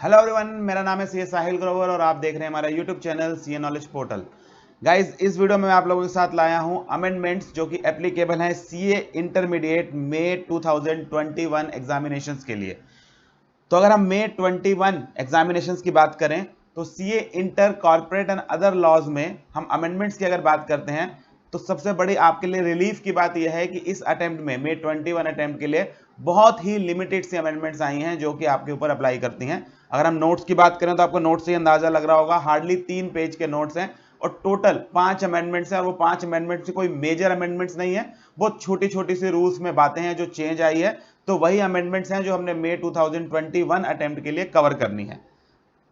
Hello everyone, मेरा नाम है सीए साहिल ग्रोवर और आप देख रहे हैं हमारा YouTube channel CA knowledge portal. Guys, इस वीडियो में मैं आप लोगों के साथ लाया हूं अमेंडमेंट्स जो कि एप्लीकेबल हैं सीए इंटरमीडिएट मई 2021 एग्जामिनेशंस के लिए। तो अगर हम मई 21 एग्जामिनेशंस की बात करें तो CA inter corporate and other laws में हम अमेंडमेंट्स की अगर बात करते हैं तो सबसे बड़ी आपके लिए रिलीफ की बात यह है कि इस अटेम्प्ट में मई 21 अटेम्प्ट के लिए बहुत ही लिमिटेड सी अमेंडमेंट्स आई हैं जो कि आपके ऊपर अप्लाई करती हैं। अगर हम नोट्स की बात करें तो आपको नोट्स से ही अंदाजा लग रहा होगा, हार्डली 3 पेज के नोट्स हैं और टोटल 5 अमेंडमेंट्स हैं और वो 5 अमेंडमेंट्स कोई मेजर अमेंडमेंट्स नहीं है, बहुत छोटी छोटी सी रूल्स में बातें हैं जो चेंज आई है। तो वही अमेंडमेंट्स हैं जो हमने मई 2021 अटेम्प्ट के लिए कवर करनी है।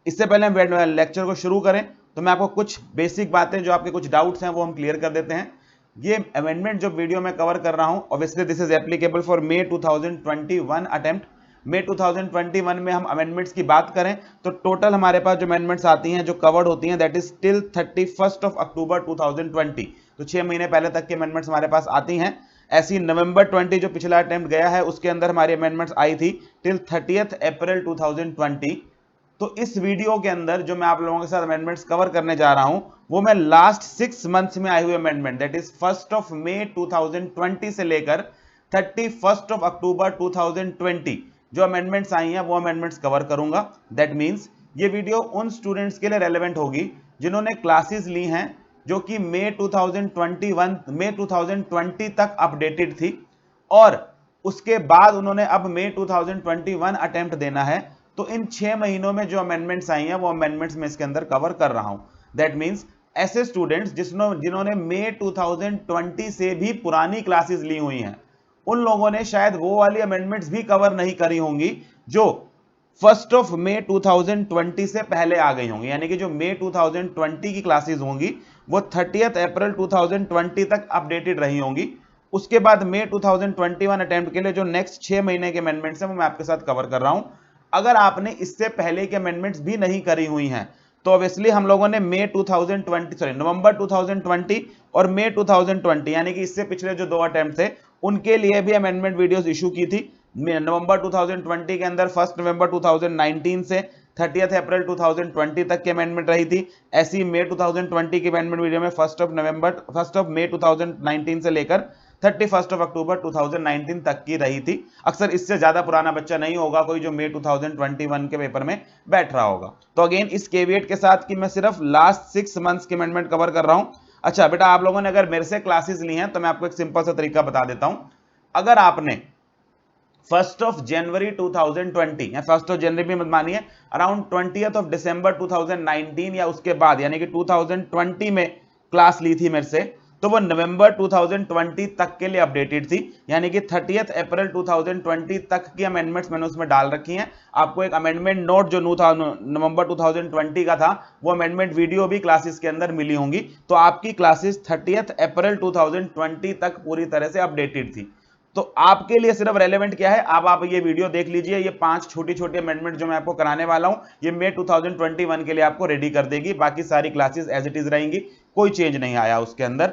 इससे पहले हम लेक्चर को शुरू करें तो मैं आपको कुछ बेसिक बातें जो आपके कुछ डाउट्स हैं वो हम क्लियर कर देते हैं। ये अमेंडमेंट जो वीडियो में कवर कर रहा हूं obviously this is applicable for May 2021 attempt. मई 2021 में हम अमेंडमेंट्स की बात करें तो टोटल हमारे पास जो अमेंडमेंट्स आती हैं जो कवर्ड होती हैं दैट इज टिल 31 अक्टूबर 2020। तो 6 महीने पहले तक की अमेंडमेंट्स हमारे पास आती हैं। ऐसी नवंबर 20 जो पिछला अटेम्प्ट गया है उसके अंदर हमारी अमेंडमेंट्स आई थी टिल 30 अप्रैल 2020। तो इस वीडियो के अंदर जो मैं आप लोगों के साथ अमेंडमेंट्स कवर करने जा रहा हूं वो मैं लास्ट 6 मंथ्स में आई हुई अमेंडमेंट दैट इज 1 मई 2020 से लेकर 31 अक्टूबर 2020 जो अमेंडमेंट्स आई हैं वो अमेंडमेंट्स कवर करूंगा। दैट मींस ये वीडियो उन स्टूडेंट्स के लिए रेलेवेंट होगी जिन्होंने क्लासेस ली हैं जो कि मई 2020 तक अपडेटेड थी और उसके बाद उन्होंने अब मई 2021 अटेम्प्ट देना है। तो इन 6 महीनों में जो अमेंडमेंट्स आई हैं वो अमेंडमेंट्स में इसके अंदर कवर कर रहा हूं। दैट मींस ऐसे स्टूडेंट्स जिन्होंने मई 2020 से भी पुरानी क्लासेस ली हुई हैं उन लोगों ने शायद वो वाली अमेंडमेंट्स भी कवर नहीं करी होंगी जो 1 मई 2020 से पहले आ गई होंगी, यानी कि जो मई 2020 की क्लासेस होंगी वो 30 अप्रैल 2020 तक अपडेटेड रही होंगी। उसके बाद मई 2021 अटेम्प्ट के लिए जो नेक्स्ट 6 महीने के अमेंडमेंट्स हैं वो मैं आपके साथ कवर कर रहा हूं। अगर आपने इससे पहले के अमेंडमेंट्स भी नहीं करी हुई हैं तो ऑब्वियसली हम लोगों ने नवंबर 2020 और मई 2020 यानी कि इससे पिछले जो 2 अटेम्प्ट थे उनके लिए भी अमेंडमेंट वीडियोस इशू की थी। नवंबर 2020 के अंदर 1 नवंबर 2019 से 30 अप्रैल 2020 तक की अमेंडमेंट रही थी। ऐसी मई 2020 की अमेंडमेंट वीडियो में 1 मई 2019 से लेकर 31 अक्टूबर 2019 तक की रही थी। अक्सर इससे ज्यादा पुराना बच्चा नहीं होगा कोई जो मई 2021 के पेपर में बैठ रहा होगा। तो अगेन इस केविएट के साथ कि मैं सिर्फ लास्ट 6 मंथ्स की अमेंडमेंट कवर कर रहा हूं। अच्छा बेटा, आप लोगों ने अगर मेरे से क्लासेस ली हैं तो मैं आपको एक सिंपल सा तरीका बता देता हूं। अगर आपने 1 जनवरी 2020 या 1 जनवरी भी मत मानिए, अराउंड 20 दिसंबर 2019 या उसके बाद यानी कि 2020 में क्लास ली थी मेरे से तो वो नवंबर 2020 तक के लिए अपडेटेड थी, यानी कि 30 अप्रैल 2020 तक की अमेंडमेंट्स मैंने उसमें डाल रखी हैं। आपको एक अमेंडमेंट नोट जो नवंबर 2020 का था वो अमेंडमेंट वीडियो भी क्लासेस के अंदर मिली होंगी। तो आपकी क्लासेस 30 अप्रैल 2020 तक पूरी तरह से अपडेटेड थी। तो आपके लिए सिर्फ रेलेवेंट क्या है, अब आप ये वीडियो देख लीजिए। ये 5 छोटी छोटी अमेंडमेंट जो मैं आपको कराने वाला हूं ये मई 2021 के लिए आपको रेडी कर देगी। बाकी सारी क्लासेस एज इट इज रहेंगी, कोई चेंज नहीं आया उसके अंदर।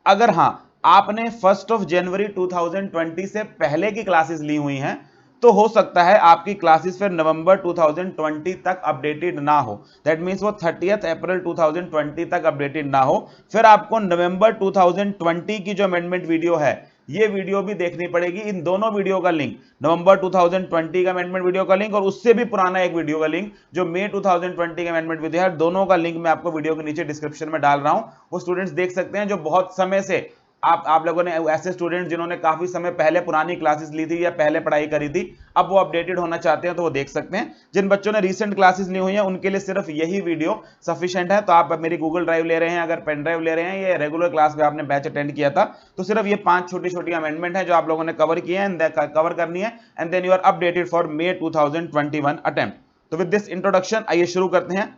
अगर हां आपने 1 जनवरी 2020 से पहले की क्लासेस ली हुई हैं तो हो सकता है आपकी क्लासेस फिर नवंबर 2020 तक अपडेटेड ना हो। दैट मींस वो 30 अप्रैल 2020 तक अपडेटेड ना हो। फिर आपको नवंबर 2020 की जो अमेंडमेंट वीडियो है ये वीडियो भी देखनी पड़ेगी। इन दोनों वीडियो का लिंक, नवंबर 2020 का अमेंडमेंट वीडियो का लिंक और उससे भी पुराना एक वीडियो का लिंक जो मई 2020 का अमेंडमेंट वीडियो है, दोनों का लिंक मैं आपको वीडियो के नीचे डिस्क्रिप्शन में डाल रहा हूं। वो स्टूडेंट्स देख सकते हैं जो बहुत समय से आप लोगों ने, ऐसे स्टूडेंट जिन्होंने काफी समय पहले पुरानी क्लासेस ली थी या पहले पढ़ाई करी थी, अब वो अपडेटेड होना चाहते हैं तो वो देख सकते हैं। जिन बच्चों ने रीसेंट क्लासेस ली हुई हैं उनके लिए सिर्फ यही वीडियो सफिशिएंट है। तो आप मेरी गूगल ड्राइव ले रहे हैं, अगर पेन ड्राइव ले रहे हैं, ये रेगुलर क्लास में आपने बैच अटेंड किया था तो सिर्फ ये 5 छोटी छोटी अमेंडमेंट है जो आप लोगों ने कवर किए हैं, कवर करनी है and then you are updated for May 2021 attempt. तो विद दिस इंट्रोडक्शन आइए शुरू करते हैं।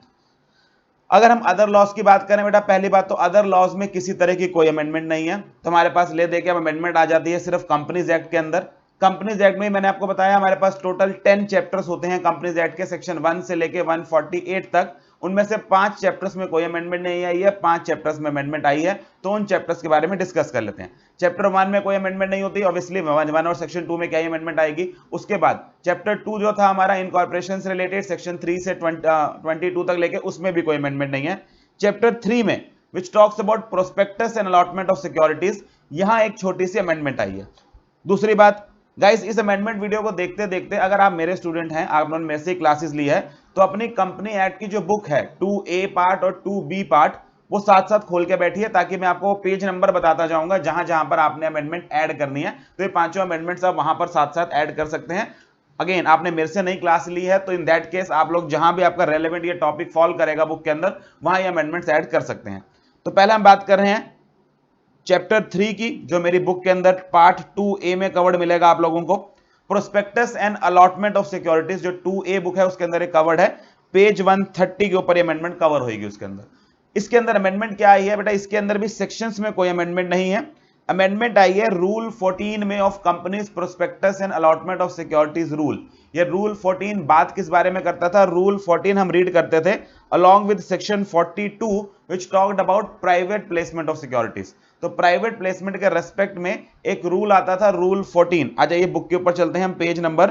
अगर हम अदर लॉज की बात करें बेटा, पहली बात तो अदर लॉज में किसी तरह की कोई अमेंडमेंट नहीं है। तो हमारे पास ले दे के अमेंडमेंट आ जाती है सिर्फ कंपनीज एक्ट के अंदर। कंपनीज एक्ट में मैंने आपको बताया हमारे पास टोटल 10 चैप्टर्स होते हैं कंपनीज एक्ट के, सेक्शन 1 से लेके 148 तक। उनमें से 5 चैप्टर्स में कोई अमेंडमेंट नहीं आई है, 5 चैप्टर्स में अमेंडमेंट आई है, तो उन चैप्टर्स के बारे में डिस्कस कर लेते हैं। चैप्टर 1 में कोई अमेंडमेंट नहीं होती, ऑब्वियसली 1 और सेक्शन 2 में क्या अमेंडमेंट आएगी। उसके बाद चैप्टर 2 जो था हमारा इनकॉर्पोरेशन से रिलेटेड, सेक्शन 3 से 22 तक लेके, उसमें भी कोई अमेंडमेंट नहीं है। चैप्टर 3 में which talks about prospectus and allotment of securities, यहां एक छोटी सी अमेंडमेंट आई है। दूसरी बात गाइस, इस अमेंडमेंट वीडियो को देखते देखते अगर आप मेरे स्टूडेंट हैं, आपने मेरे से क्लासेस ली है, तो अपनी कंपनी एक्ट की जो बुक है 2A पार्ट और 2B पार्ट, वो साथ साथ खोल के बैठिए, ताकि मैं आपको पेज नंबर बताता जाऊंगा जहां जहां पर आपने अमेंडमेंट ऐड करनी है। तो ये पांचों अमेंडमेंट्स आप वहां पर साथ साथ ऐड कर सकते हैं। अगेन, आपने मेरे से नई क्लास ली है, तो इन दैट केस आप लोग जहां भी आपका रेलेवेंट ये टॉपिक फॉल करेगा बुक के अंदर, वहां ये अमेंडमेंट्स ऐड कर सकते हैं। तो पहले हम बात कर रहे हैं चैप्टर 3 की, जो मेरी बुक के अंदर पार्ट 2A में कवर्ड मिलेगा आप लोगों को। Prospectus and allotment of securities, जो 2A बुक है उसके अंदर एक कवर्ड है, पेज 130 के ऊपर अमेंडमेंट कवर होगी उसके अंदर। इसके अंदर अमेंडमेंट क्या आई है बेटा, इसके अंदर भी सेक्शंस में कोई अमेंडमेंट नहीं है। अमेंडमेंट आई है रूल 14 में of companies prospectus and allotment of securities rule. ये रूल 14 बात किस बारे में करता था? रूल 14 हम रीड करते थे along with section 42 which talked about private placement of securities. तो प्राइवेट प्लेसमेंट के रेस्पेक्ट में एक रूल आता था, रूल 14। आ जाइए बुक के ऊपर चलते हैं हम, पेज नंबर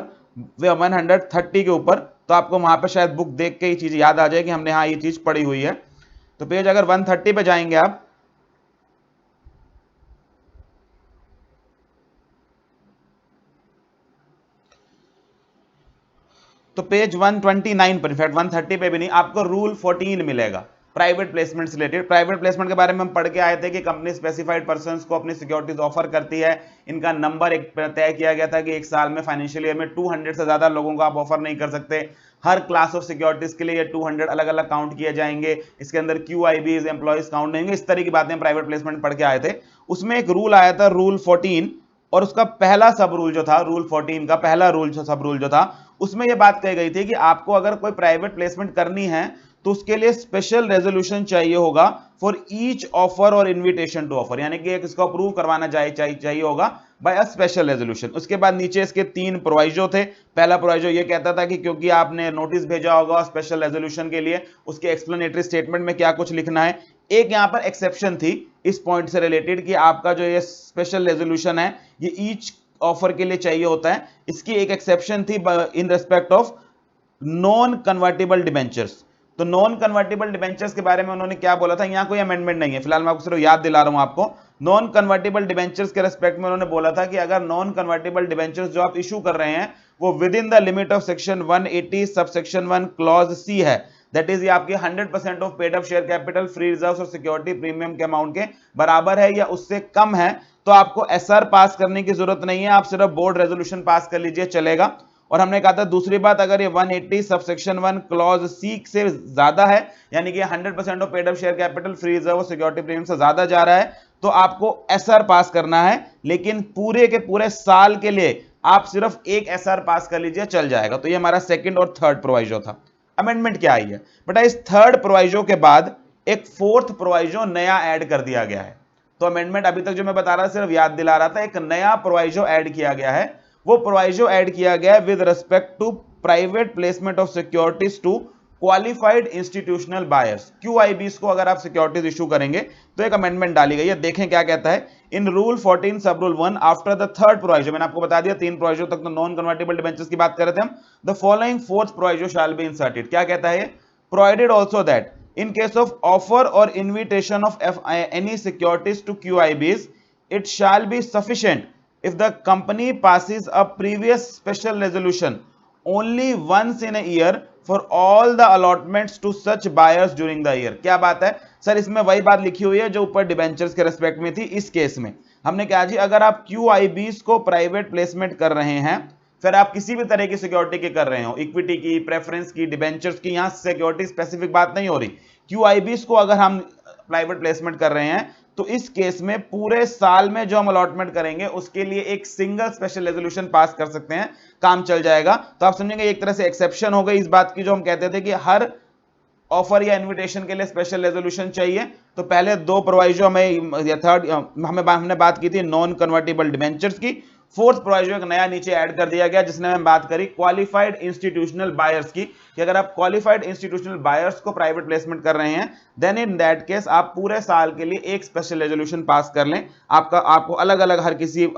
130 के ऊपर, तो आपको वहां पे शायद बुक देख के ये चीज याद आ जाए कि हमने हाँ ये चीज पढ़ी हुई है। तो पेज अगर 130 पे जाएंगे आप, तो पेज 129 पर, इनफैक्ट 130 पे भी नहीं, आपको रूल 14 मिलेगा प्राइवेट प्लेसमेंट से रिलेटेड। प्राइवेट प्लेसमेंट के बारे में हम पढ़ के आए थे कि कंपनी स्पेसिफाइड पर्संस को अपनी सिक्योरिटीज ऑफर करती है। इनका नंबर एक तय किया गया था कि एक साल में, फाइनेंशियल ईयर में 200 से ज्यादा लोगों को आप ऑफर नहीं कर सकते। हर क्लास ऑफ सिक्योरिटीज के लिए 200 अलग अलग काउंट किए जाएंगे। इसके अंदर QIBs एम्प्लॉइज काउंट नहीं होंगे। इस तरह की बातें प्राइवेट प्लेसमेंट पढ़ के आए थे। उसमें एक रूल आया था, रूल 14, और उसका पहला सब रूल जो था, रूल 14 का पहला रूल जो सब रूल जो था, उसमें यह बात कही गई थी कि आपको अगर कोई प्राइवेट प्लेसमेंट करनी है तो उसके लिए स्पेशल रेजोल्यूशन चाहिए होगा फॉर ईच ऑफर और इनविटेशन टू ऑफर, यानी कि इसको अप्रूव करवाना चाहिए होगा बाय अ स्पेशल रेजोल्यूशन। उसके बाद नीचे इसके 3 प्रोवाइजो थे। पहला प्रोवाइजो ये कहता था कि क्योंकि आपने नोटिस भेजा होगा स्पेशल रेजोल्यूशन के लिए, उसके एक्सप्लेनेटरी स्टेटमेंट में क्या कुछ लिखना है। एक यहां पर एक्सेप्शन थी इस पॉइंट से रिलेटेड कि आपका जो ये स्पेशल रेजोल्यूशन है ये ईच ऑफर के लिए चाहिए होता है। इसकी एक एक्सेप्शन थी इन respect of non convertible debentures. तो नॉन कन्वर्टेबल डिबेंचर्स के बारे में उन्होंने क्या बोला था, यहां कोई अमेंडमेंट नहीं है, फिलहाल मैं आपको सिर्फ याद दिला रहा हूं आपको। नॉन कन्वर्टेबल डिबेंचर्स के रेस्पेक्ट में उन्होंने बोला था कि अगर नॉन कन्वर्टेबल डिबेंचर्स जो आप इशू कर रहे हैं वो with in the limit of section 180 subsection 1 clause C है, दैट इज ये आपके 100% of paid up share capital, free reserves और सिक्योरिटी प्रीमियम के अमाउंट के बराबर है या उससे कम है, तो आपको SR पास करने की जरूरत नहीं है, आप सिर्फ बोर्ड रेजोल्यूशन पास कर लीजिए, चलेगा। और हमने कहा था दूसरी बात, अगर ये 180 सबसेक्शन 1 क्लॉज C से ज्यादा है, यानी कि 100% of paid up share capital, free reserve और सिक्योरिटी प्रीमियम से ज्यादा जा रहा है, तो आपको SR पास करना है। लेकिन पूरे के पूरे साल के लिए आप सिर्फ एक SR पास कर लीजिए, चल जाएगा। तो ये हमारा सेकंड और थर्ड प्रोवाइजो था। अमेंडमेंट क्या आई है बेटा, इस थर्ड प्रोवाइजो के बाद एक फोर्थ प्रोवाइजो नया ऐड कर दिया गया है। तो अमेंडमेंट अभी तक जो मैं बता रहा था सिर्फ याद दिला रहा था, एक नया प्रोवाइजो ऐड किया गया है। वो प्रोवाइजो ऐड किया गया है with respect to private placement of securities to qualified institutional buyers. QIBs को अगर आप सिक्योरिटीज इशू करेंगे तो एक अमेंडमेंट डाली गई है। देखें क्या कहता है, इन रूल 14 सब rule 1 after the third proviso, मैंने आपको बता दिया 3 प्रोवाइजो तक तो नॉन कन्वर्टेबल डिबेंचर्स की बात कर रहे थे हम। The following fourth proviso shell be inserted. क्या कहता है, provided also that in case of offer or invitation of any securities to QIBs, it shall be sufficient if the company passes a previous special resolution only once in a year for all the allotments to such buyers during the year। क्या बात है sir, इसमें वही बात लिखी हुई है जो ऊपर डिबेंचर्स के रेस्पेक्ट में थी। इस केस में हमने कहा जी, अगर आप QIBs को प्राइवेट प्लेसमेंट कर रहे हैं, फिर आप किसी भी तरह की सिक्योरिटी की कर रहे हो, इक्विटी की, प्रेफरेंस की, डिबेंचर्स की, यहां सिक्योरिटी स्पेसिफिक बात नहीं हो रही, QIBs को अगर हम प्राइवेट प्लेसमेंट कर रहे हैं तो इस केस में पूरे साल में जो हम अलॉटमेंट करेंगे उसके लिए एक सिंगल स्पेशल रेजोल्यूशन पास कर सकते हैं, काम चल जाएगा। तो आप समझेंगे एक तरह से एक्सेप्शन हो गई इस बात की जो हम कहते थे कि हर ऑफर या इनविटेशन के लिए स्पेशल रेजोल्यूशन चाहिए। तो पहले 2 प्रोवाइजो हमें या थर्ड हमने बात की थी नॉन कन्वर्टेबल डिबेंचर्स की, फोर्थ प्रोविजो एक नया नीचे ऐड कर दिया गया जिसने मैं बात करी क्वालिफाइड इंस्टीट्यूशनल बायर्स की, कि अगर आप क्वालिफाइड इंस्टीट्यूशनल बायर्स को प्राइवेट प्लेसमेंट कर रहे हैं देन इन दैट केस आप पूरे साल के लिए एक स्पेशल रेजोल्यूशन पास कर लें, आपको अलग अलग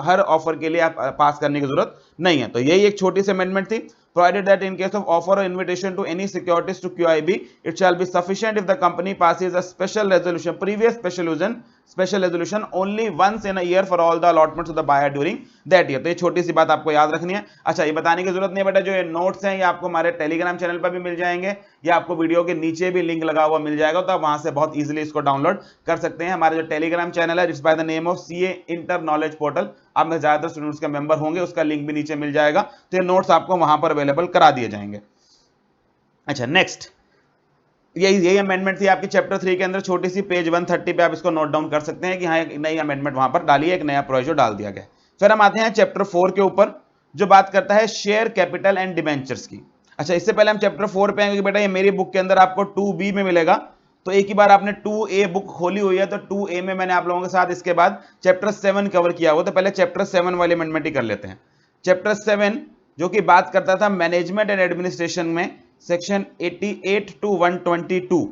हर ऑफर के लिए आप पास करने की जरूरत नहीं है। तो यही एक छोटी सी अमेंडमेंट थी। Provided that in case of offer or invitation to any securities to QIB, it shall be sufficient if the company passes a special resolution, previous special resolution only once in a year for all the allotments of the buyer during that year। तो ये छोटी सी बात आपको याद रखनी है। अच्छा, ये बताने की जरूरत नहीं है बेटा, जो ये नोट्स हैं ये आपको हमारे टेलीग्राम चैनल पर भी मिल जाएंगे, या आपको वीडियो के नीचे भी लिंक लगा हुआ मिल जाएगा, तो आप वहां से बहुत इजीली इसको डाउनलोड कर सकते हैं। हमारे जो टेलीग्राम चैनल है it's by the name of CA inter knowledge portal, आप में ज्यादातर स्टूडेंट्स के मेंबर होंगे, उसका लिंक भी नीचे मिल जाएगा। तो ये नोट्स आपको वहां पर अवेलेबल करा दिए जाएंगे। अच्छा, नेक्स्ट यही अमेंडमेंट थी आपकी चैप्टर 3 के अंदर, छोटी सी पेज 130 पे आप इसको नोट डाउन कर सकते हैं कि हाँ एक नई अमेंडमेंट वहां पर डाली है, एक नया प्रोविजो डाल दिया गया। फिर हम आते हैं चैप्टर 4 के ऊपर जो बात करता है शेयर कैपिटल एंड डिबेंचर्स की। अच्छा, इससे पहले हम चैप्टर 4 पे आएंगे बेटा, ये मेरी बुक के अंदर आपको 2B में मिलेगा, तो एक ही बार आपने 2A बुक खोली हुई है, तो 2A में मैंने आप लोगों के साथ इसके बाद चैप्टर 7 कवर किया हुआ, तो पहले चैप्टर 7 वाली अमेंडमेंट ही कर लेते हैं। चैप्टर 7 जो कि बात करता था मैनेजमेंट एंड एडमिनिस्ट्रेशन में, सेक्शन 88 to 122,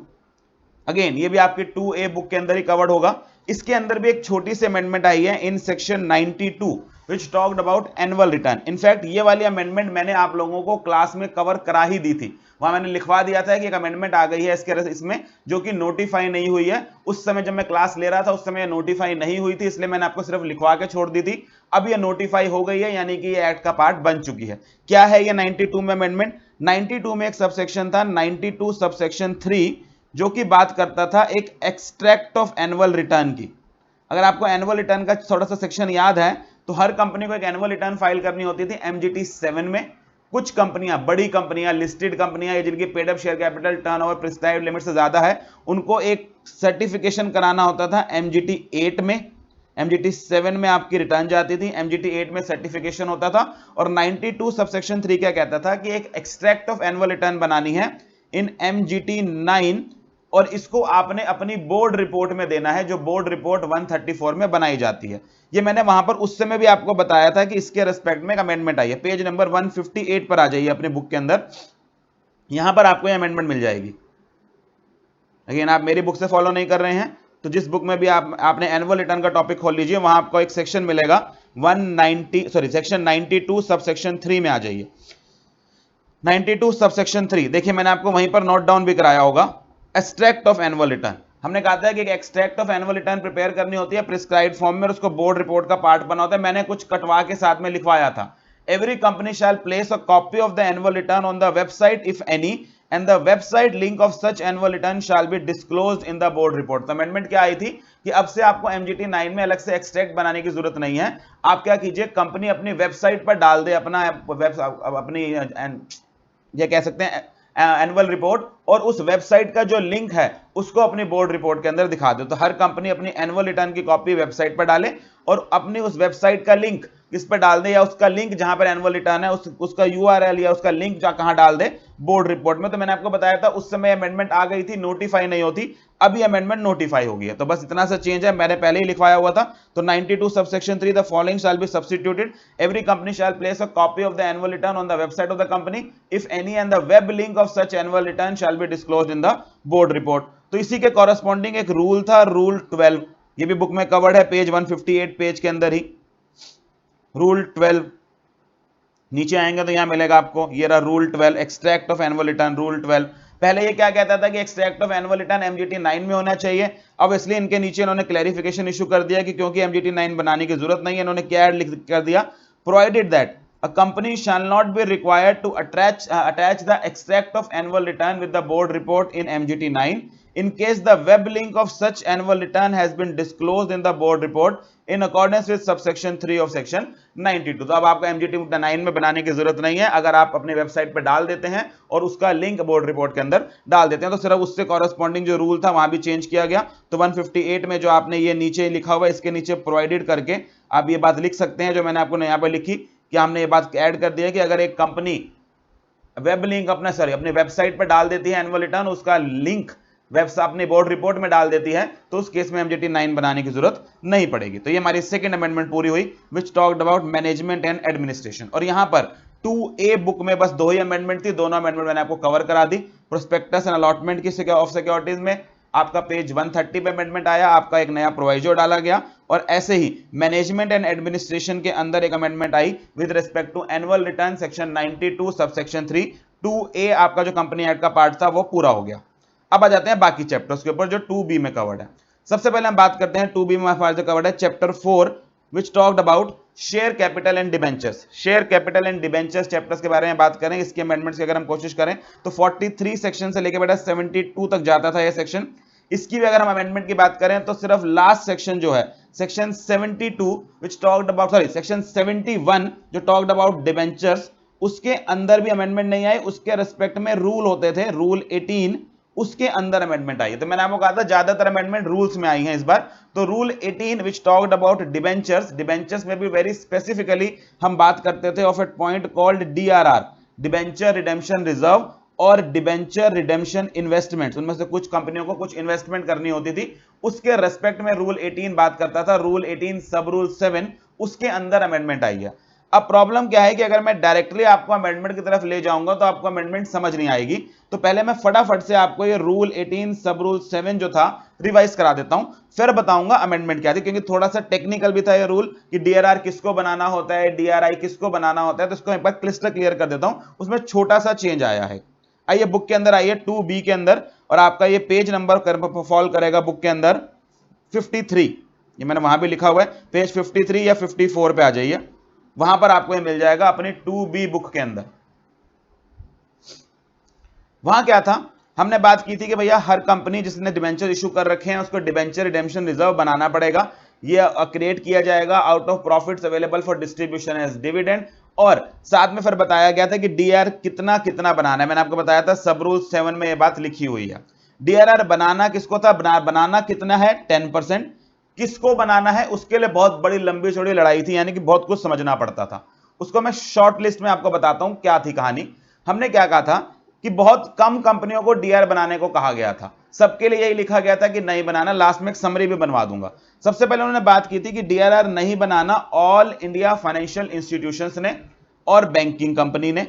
अगेन ये भी आपकी 2A बुक के अंदर ही कवर्ड होगा। इसके अंदर भी एक छोटी सी अमेंडमेंट आई है in section 92 which talked about annual return. In fact ये वाली अमेंडमेंट मैंने आप लोगों को क्लास में कवर करा ही दी थी, वहां मैंने लिखवा दिया था कि एक अमेंडमेंट आ गई है इसमें जो कि नोटिफाई नहीं हुई है। उस समय जब मैं क्लास ले रहा था उस समय नोटिफाई नहीं हुई थी, इसलिए मैंने आपको सिर्फ लिखवा के छोड़ दी थी। अब ये नोटिफाई हो गई है, यानी कि ये एक्ट का पार्ट बन चुकी है। क्या है ये 92 में अमेंडमेंट? 92 में एक सबसेक्शन था 92 सबसेक्शन 3 जो कि बात करता था एक एक्सट्रैक्ट ऑफ एनुअल रिटर्न की। अगर आपको एनुअल रिटर्न का थोड़ा सा सेक्शन याद है तो हर कंपनी को एक एनुअल रिटर्न फाइल करनी होती थी MGT 7 में। कुछ कंपनियां, बड़ी कंपनियां, लिस्टेड कंपनियां जिनकी paid up share capital turnover prescribed limit से ज्यादा है, उनको एक सर्टिफिकेशन कराना होता था MGT 8 में। MGT 7 में आपकी रिटर्न जाती थी, MGT 8 में सर्टिफिकेशन होता था। और 92 सबसेक्शन 3 क्या कहता था कि एक एक्सट्रैक्ट ऑफ एनुअल रिटर्न बनानी है इन MGT 9, और इसको आपने अपनी बोर्ड रिपोर्ट में देना है, जो बोर्ड रिपोर्ट 134 में बनाई जाती है। ये मैंने वहां पर उस समय भी आपको बताया था कि इसके रिस्पेक्ट में एक अमेंडमेंट आई है। पेज नंबर 158 पर आ जाइए अपने बुक के अंदर, यहां पर आपको ये अमेंडमेंट मिल जाएगी। अगेन आप मेरी बुक से फॉलो नहीं कर रहे हैं तो जिस बुक में भी आपने एनुअल रिटर्न का टॉपिक खोल लीजिए, वहां आपको एक सेक्शन मिलेगा सेक्शन 92 सबसेक्शन 3 में आ जाइए। 92 सबसेक्शन 3 देखिए, मैंने आपको वहीं पर नोट डाउन भी कराया होगा। एक्सट्रैक्ट ऑफ एनुअल रिटर्न, हमने कहा था कि एक extract of annual return preparer करनी होती है प्रिस्क्राइब्ड फॉर्म में, और उसको बोर्ड रिपोर्ट का पार्ट बना होता है। मैंने कुछ कटवा के साथ में लिखवाया था, every company shall place a copy of the annual return on the website if any, and the website link of such annual return shall be disclosed in the board report. तो अमेंडमेंट क्या आई थी कि अब से आपको MGT 9 में अलग से एक्सट्रैक्ट बनाने की जरूरत नहीं है। आप क्या कीजिए, कंपनी अपनी वेबसाइट पर डाल दे अपनी ये कह सकते हैं एनुअल रिपोर्ट, और उस वेबसाइट का जो लिंक है उसको अपनी बोर्ड रिपोर्ट के अंदर दिखा दो। तो हर कंपनी अपनी एनुअल रिटर्न की कॉपी वेबसाइट पर डाले और अपनी उस वेबसाइट का लिंक किस पर डाल दे, या उसका लिंक जहां पर एनुअल रिटर्न है उसका URL या उसका लिंक कहां डाल दे, बोर्ड रिपोर्ट में। तो मैंने आपको बताया था उस समय अमेंडमेंट आ गई थी, नोटिफाई नहीं होती, अभी अमेंडमेंट नोटिफाई हो गई है। तो बस इतना सा चेंज है, मैंने पहले ही लिखवाया हुआ था। तो 92 subsection 3 the following shall be substituted, every company shall place a copy of the annual return on the website of the company if any, and the web link of such annual return shall be disclosed in the board report. तो इसी के corresponding एक rule था, rule 12, ये भी book में covered है page 158 page के अंदर ही। रूल 12 नीचे आएंगे तो यहां मिलेगा आपको, ये रहा rule 12, extract of annual return rule 12। पहले ये क्या कहता था कि extract of annual return MGT 9 में होना चाहिए। अब इसलिए इनके नीचे इन्होंने क्लैरिफिकेशन इशू कर दिया कि क्योंकि MGT 9 बनाने की जरूरत नहीं है, इन्होंने क्या लिख कर दिया, provided that a company shall not be required to attach the extract of annual return with the board report in MGT 9 in case the web link of such annual return has been disclosed in the board report in accordance with subsection 3 of section 92। तो अब आपको MGT 9 में बनाने की जरूरत नहीं है, अगर आप अपने वेबसाइट पर डाल देते हैं और उसका लिंक बोर्ड रिपोर्ट के अंदर डाल देते हैं तो सिर्फ उससे कॉरेस्पॉन्डिंग जो रूल था वहां भी चेंज किया गया। तो 158 में जो आपने ये नीचे लिखा हुआ है, इसके नीचे प्रोवाइडेड करके आप ये बात लिख सकते हैं जो मैंने आपको यहाँ पर लिखी, कि हमने ये बात ऐड कर दिया कि अगर एक कंपनी वेब लिंक अपनी वेबसाइट पर डाल देती है एनुअल रिटर्न, उसका लिंक वेब्स अपनी बोर्ड रिपोर्ट में डाल देती है, तो उस केस में एमजीटी 9 बनाने की जरूरत नहीं पड़ेगी। तो ये हमारी सेकंड अमेंडमेंट पूरी हुई, which talked about management and administration. और यहां पर 2A बुक में बस 2 ही अमेंडमेंट थी, दोनों अमेंडमेंट मैंने आपको कवर करा दी। प्रोस्पेक्टस एंड अलॉटमेंट की ऑफ सिक्योरिटीज में आपका पेज 130 पे अमेंडमेंट आया, आपका एक नया प्रोविजो डाला गया। और ऐसे ही मैनेजमेंट एंड एडमिनिस्ट्रेशन के अंदर एक अमेंडमेंट आई with respect to annual return, section 92 subsection 3। 2A आपका जो कंपनी एक्ट का पार्ट था वो पूरा हो गया। अब आ जाते हैं बाकी चैप्टर्स के ऊपर जो 2B में कवर्ड है। सबसे पहले हम बात करते हैं 2B में कवर्ड है chapter 4 which talked about share capital and debentures. Share capital and debentures chapters के बारे में बात करें, इसके अमेंडमेंट्स की अगर हम कोशिश करें तो 43 सेक्शन से लेकर बेटा 72 तक जाता था यह सेक्शन। इसकी भी अगर हम अमेंडमेंट की बात करें तो सिर्फ लास्ट सेक्शन जो है section 72 which talked about section 71 जो टॉक्ड अबाउट डिबेंचर्स, उसके अंदर भी अमेंडमेंट नहीं आई। उसके रिस्पेक्ट में रूल होते थे, रूल 18, उसके अंदर अमेंडमेंट आई है। तो मैंने आपको कहा था ज्यादातर अमेंडमेंट रूल्स में आई हैं इस बार। तो rule 18 which talked about debentures, debentures में भी वेरी स्पेसिफिकली हम बात करते थे of A point called DRR, debenture redemption reserve और डिबेंचर रिडेम्पशन इन्वेस्टमेंट। उनमें से कुछ कंपनियों को कुछ इन्वेस्टमेंट करनी होती थी, उसके रेस्पेक्ट में रूल 18 बात करता था। रूल 18 सब रूल 7 उसके अंदर अमेंडमेंट आई है। अब प्रॉब्लम क्या है कि अगर मैं डायरेक्टली आपको अमेंडमेंट की तरफ ले जाऊंगा तो आपको अमेंडमेंट समझ नहीं आएगी। तो पहले मैं फटाफट से आपको ये रूल 18 सब रूल 7 जो था रिवाइज करा देता हूं, फिर बताऊंगा अमेंडमेंट क्या थी, क्योंकि थोड़ा सा टेक्निकल भी था ये रूल कि डीआरआर किसको बनाना होता है, डीआरआई किसको बनाना होता है। तो इसको एक बार क्लिस्टर क्लियर कर देता हूं, उसमें छोटा सा चेंज आया है। आइए बुक के अंदर आइए 2B के अंदर, और आपका ये पेज नंबर फॉल करेगा बुक के अंदर 53। ये मैंने वहां भी लिखा हुआ है, पेज 53 या 54 पे आ जाइए, वहां पर आपको ये मिल जाएगा अपनी 2B बुक के अंदर। वहां क्या था, हमने बात की थी कि भैया हर कंपनी जिसने डिबेंचर इशू कर रखे हैं उसको डिबेंचर रिडेम्पशन रिजर्व बनाना पड़ेगा। ये क्रिएट किया जाएगा out of profits available for distribution as dividend. और साथ में फिर बताया गया था कि डीआर कितना कितना बनाना है। मैंने आपको बताया था सब रूल 7 में ये बात लिखी हुई है। डीआरआर बनाना किसको था, बनाना कितना है 10%, किसको बनाना है उसके लिए बहुत बड़ी लंबी चौड़ी लड़ाई थी, यानी कि बहुत कुछ समझना पड़ता था। उसको मैं शॉर्ट लिस्ट में आपको बताता हूं क्या थी कहानी। हमने क्या कहा था कि बहुत कम कंपनियों को डीआर बनाने को कहा गया था, सबके लिए यही लिखा गया था कि नहीं बनाना। लास्ट में एक समरी भी बनवा दूंगा। सबसे पहले उन्होंने बात की थी कि डीआरआर नहीं बनाना ऑल इंडिया फाइनेंशियल इंस्टीट्यूशंस ने और बैंकिंग कंपनी ने,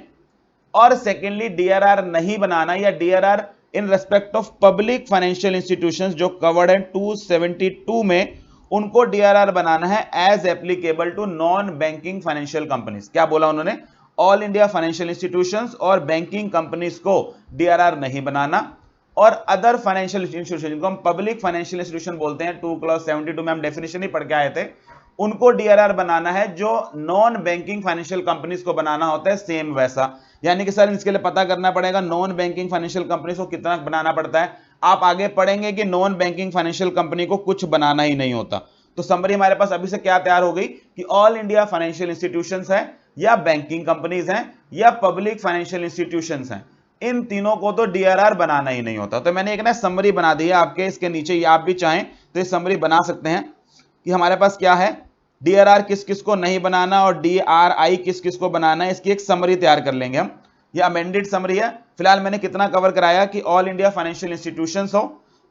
और सेकेंडली डीआरआर नहीं बनाना या DRR in respect of public financial institutions जो कवर्ड है 272 में, उनको डीआरआर बनाना है as applicable to non banking financial companies. क्या बोला उन्होंने, ऑल इंडिया फाइनेंशियल इंस्टीट्यूशंस और बैंकिंग कंपनीज को डीआरआर नहीं बनाना, और अदर फाइनेंशियल इंस्टीट्यूशन जिनको हम पब्लिक फाइनेंशियल इंस्टीट्यूशन बोलते हैं, 2 क्लॉज 72 में हम डेफिनेशन ही पढ़ के आए थे, उनको डीआरआर बनाना है। जो नॉन बैंकिंग फाइनेंशियल कंपनीज को बनाना होता है सेम वैसा। यानी कि सर इसके लिए पता करना पड़ेगा नॉन बैंकिंग फाइनेंशियल कंपनीज को कितना बनाना पड़ता है। आप आगे पढ़ेंगे कि नॉन बैंकिंग फाइनेंशियल कंपनी को कुछ बनाना ही नहीं होता। तो समरी हमारे पास अभी से क्या तैयार हो गई कि ऑल इंडिया फाइनेंशियल इंस्टीट्यूशंस है या बैंकिंग कंपनीज हैं या पब्लिक फाइनेंशियल इंस्टीट्यूशंस हैं, इन तीनों को तो डीआरआर बनाना ही नहीं होता। तो मैंने एक ना समरी बना दी है आपके इसके नीचे, ये आप भी चाहें तो ये समरी बना सकते हैं कि हमारे पास क्या है, डीआरआर किस किस को नहीं बनाना और डीआरआई किस किस को बनाना है, इसकी एक समरी तैयार कर लेंगे हम। ये अमेंडेड समरी है। फिलहाल मैंने कितना कवर कराया कि ऑल इंडिया फाइनेंशियल इंस्टीट्यूशंस हो,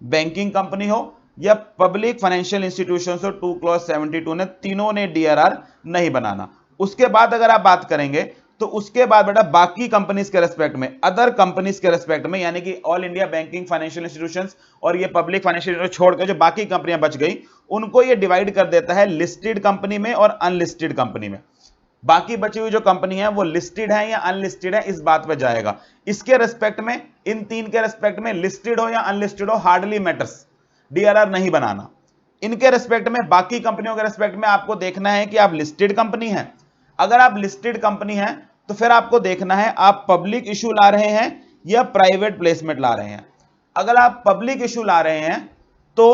बैंकिंग कंपनी हो या पब्लिक फाइनेंशियल इंस्टीट्यूशंस हो, 2 क्लॉज 72 ने तीनों ने डीआरआर नहीं बनाना। उसके बाद अगर आप बात करेंगे तो उसके बाद बेटा बाकी कंपनीज के रेस्पेक्ट में, अदर कंपनीज के रेस्पेक्ट में, यानी कि all India banking financial institutions और ये पब्लिक फाइनेंशियल छोड़कर जो बाकी कंपनियां बच गई, उनको ये डिवाइड कर देता है लिस्टेड कंपनी में और अनलिस्टेड कंपनी में। बाकी बची हुई जो कंपनी है वो लिस्टेड है या अनलिस्टेड है, इस बात पे जाएगा। इसके रेस्पेक्ट में, इन तीन के रेस्पेक्ट में, लिस्टेड हो या अनलिस्टेड हो हार्डली मैटर्स, डीआरआर नहीं बनाना। इनके रेस्पेक्ट में, बाकी कंपनियों के रेस्पेक्ट में आपको देखना है कि आप लिस्टेड कंपनी है। अगर आप लिस्टेड कंपनी है तो फिर आपको देखना है आप पब्लिक इशू ला रहे हैं या प्राइवेट प्लेसमेंट ला रहे हैं। अगर आप पब्लिक इशू ला रहे हैं तो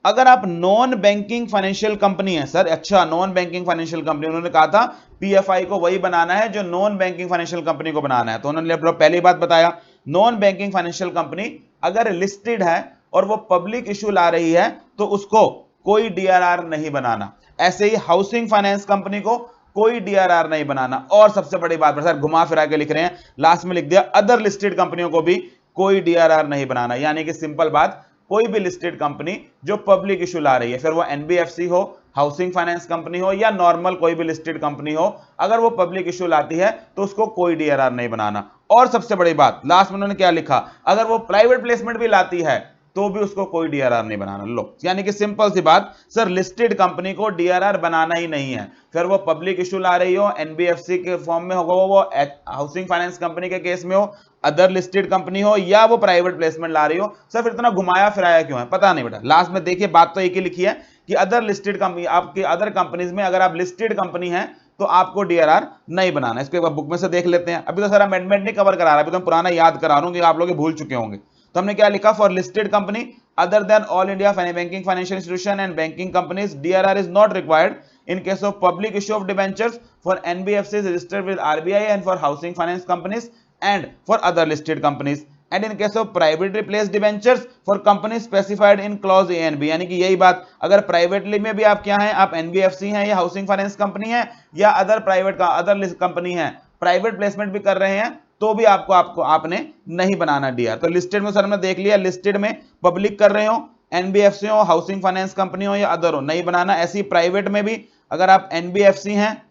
अगर आप नॉन बैंकिंग फाइनेंशियल कंपनी है, सर अच्छा नॉन बैंकिंग फाइनेंशियल कंपनी, उन्होंने कहा था पीएफआई को वही बनाना है जो नॉन बैंकिंग फाइनेंशियल कंपनी को बनाना है। तो उन्होंने पहली बात बताया, नॉन बैंकिंग फाइनेंशियल कंपनी अगर लिस्टेड है और वो पब्लिक इशू ला रही है तो उसको कोई डीआरआर नहीं बनाना। ऐसे ही हाउसिंग फाइनेंस कंपनी को कोई डीआरआर नहीं बनाना। और सबसे बड़ी बात सर घुमा फिरा के लिख रहे हैं, लास्ट में लिख दिया अदर लिस्टेड कंपनियों को भी कोई डीआरआर नहीं बनाना। यानी कि सिंपल बात, कोई भी लिस्टेड कंपनी जो पब्लिक इशू ला रही है, फिर वो एनबीएफसी हो, हाउसिंग फाइनेंस कंपनी हो या नॉर्मल कोई भी लिस्टेड कंपनी हो, अगर वो पब्लिक इशू लाती है तो उसको कोई डीआरआर नहीं बनाना। और सबसे बड़ी बात, लास्ट में उन्होंने क्या लिखा, अगर वो प्राइवेट प्लेसमेंट भी लाती है तो भी उसको कोई डीआरआर नहीं बनाना। लो, यानी कि सिंपल सी बात, सर लिस्टेड कंपनी को डीआरआर बनाना ही नहीं है, फिर वो पब्लिक इशू ला रही हो, एनबीएफसी के फॉर्म में होगा, वो हाउसिंग फाइनेंस कंपनी के केस में हो, अदर लिस्टेड कंपनी हो या वो प्राइवेट प्लेसमेंट ला रही हो। सर फिर इतना घुमाया फिराया क्यों है, पता नहीं बेटा। लास्ट में देखिए, बात तो एक ही लिखी है कि अदर लिस्टेड कंपनी, आपके अदर कंपनीज में अगर आप लिस्टेड कंपनी है तो आपको डीआरआर नहीं बनाना। इसको एक बार बुक में से देख लेते हैं। अभी तो सर अमेंडमेंट नहीं कवर करा रहा, अभी तो पुराना याद करा रहा हूं कि आप लोग भूल चुके होंगे। तो हमने क्या लिखा, for listed company other than all India banking financial institution and banking companies, DRR is not required in case of public issue of debentures for NBFCs registered with RBI and for housing finance companies and for other listed companies, and in case of privately placed debentures for companies specified in clause A and B। यानी कि यही बात, अगर privately में भी आप क्या हैं, आप एनबीएफसी हैं या हाउसिंग फाइनेंस कंपनी है या अदर प्राइवेट का अदर कंपनी है, प्राइवेट प्लेसमेंट भी कर रहे हैं, तो भी आपने नहीं बनाना डीआर। तो लिस्टेड में सर हमने देख लिया, लिस्टेड में पब्लिक कर रहे हो, एनबीएफसी हो, हाउसिंग फाइनेंस कंपनी हो या अदर हो, नहीं बनाना। ऐसी प्राइवेट में भी अगर आप एनबीएफसी हैं,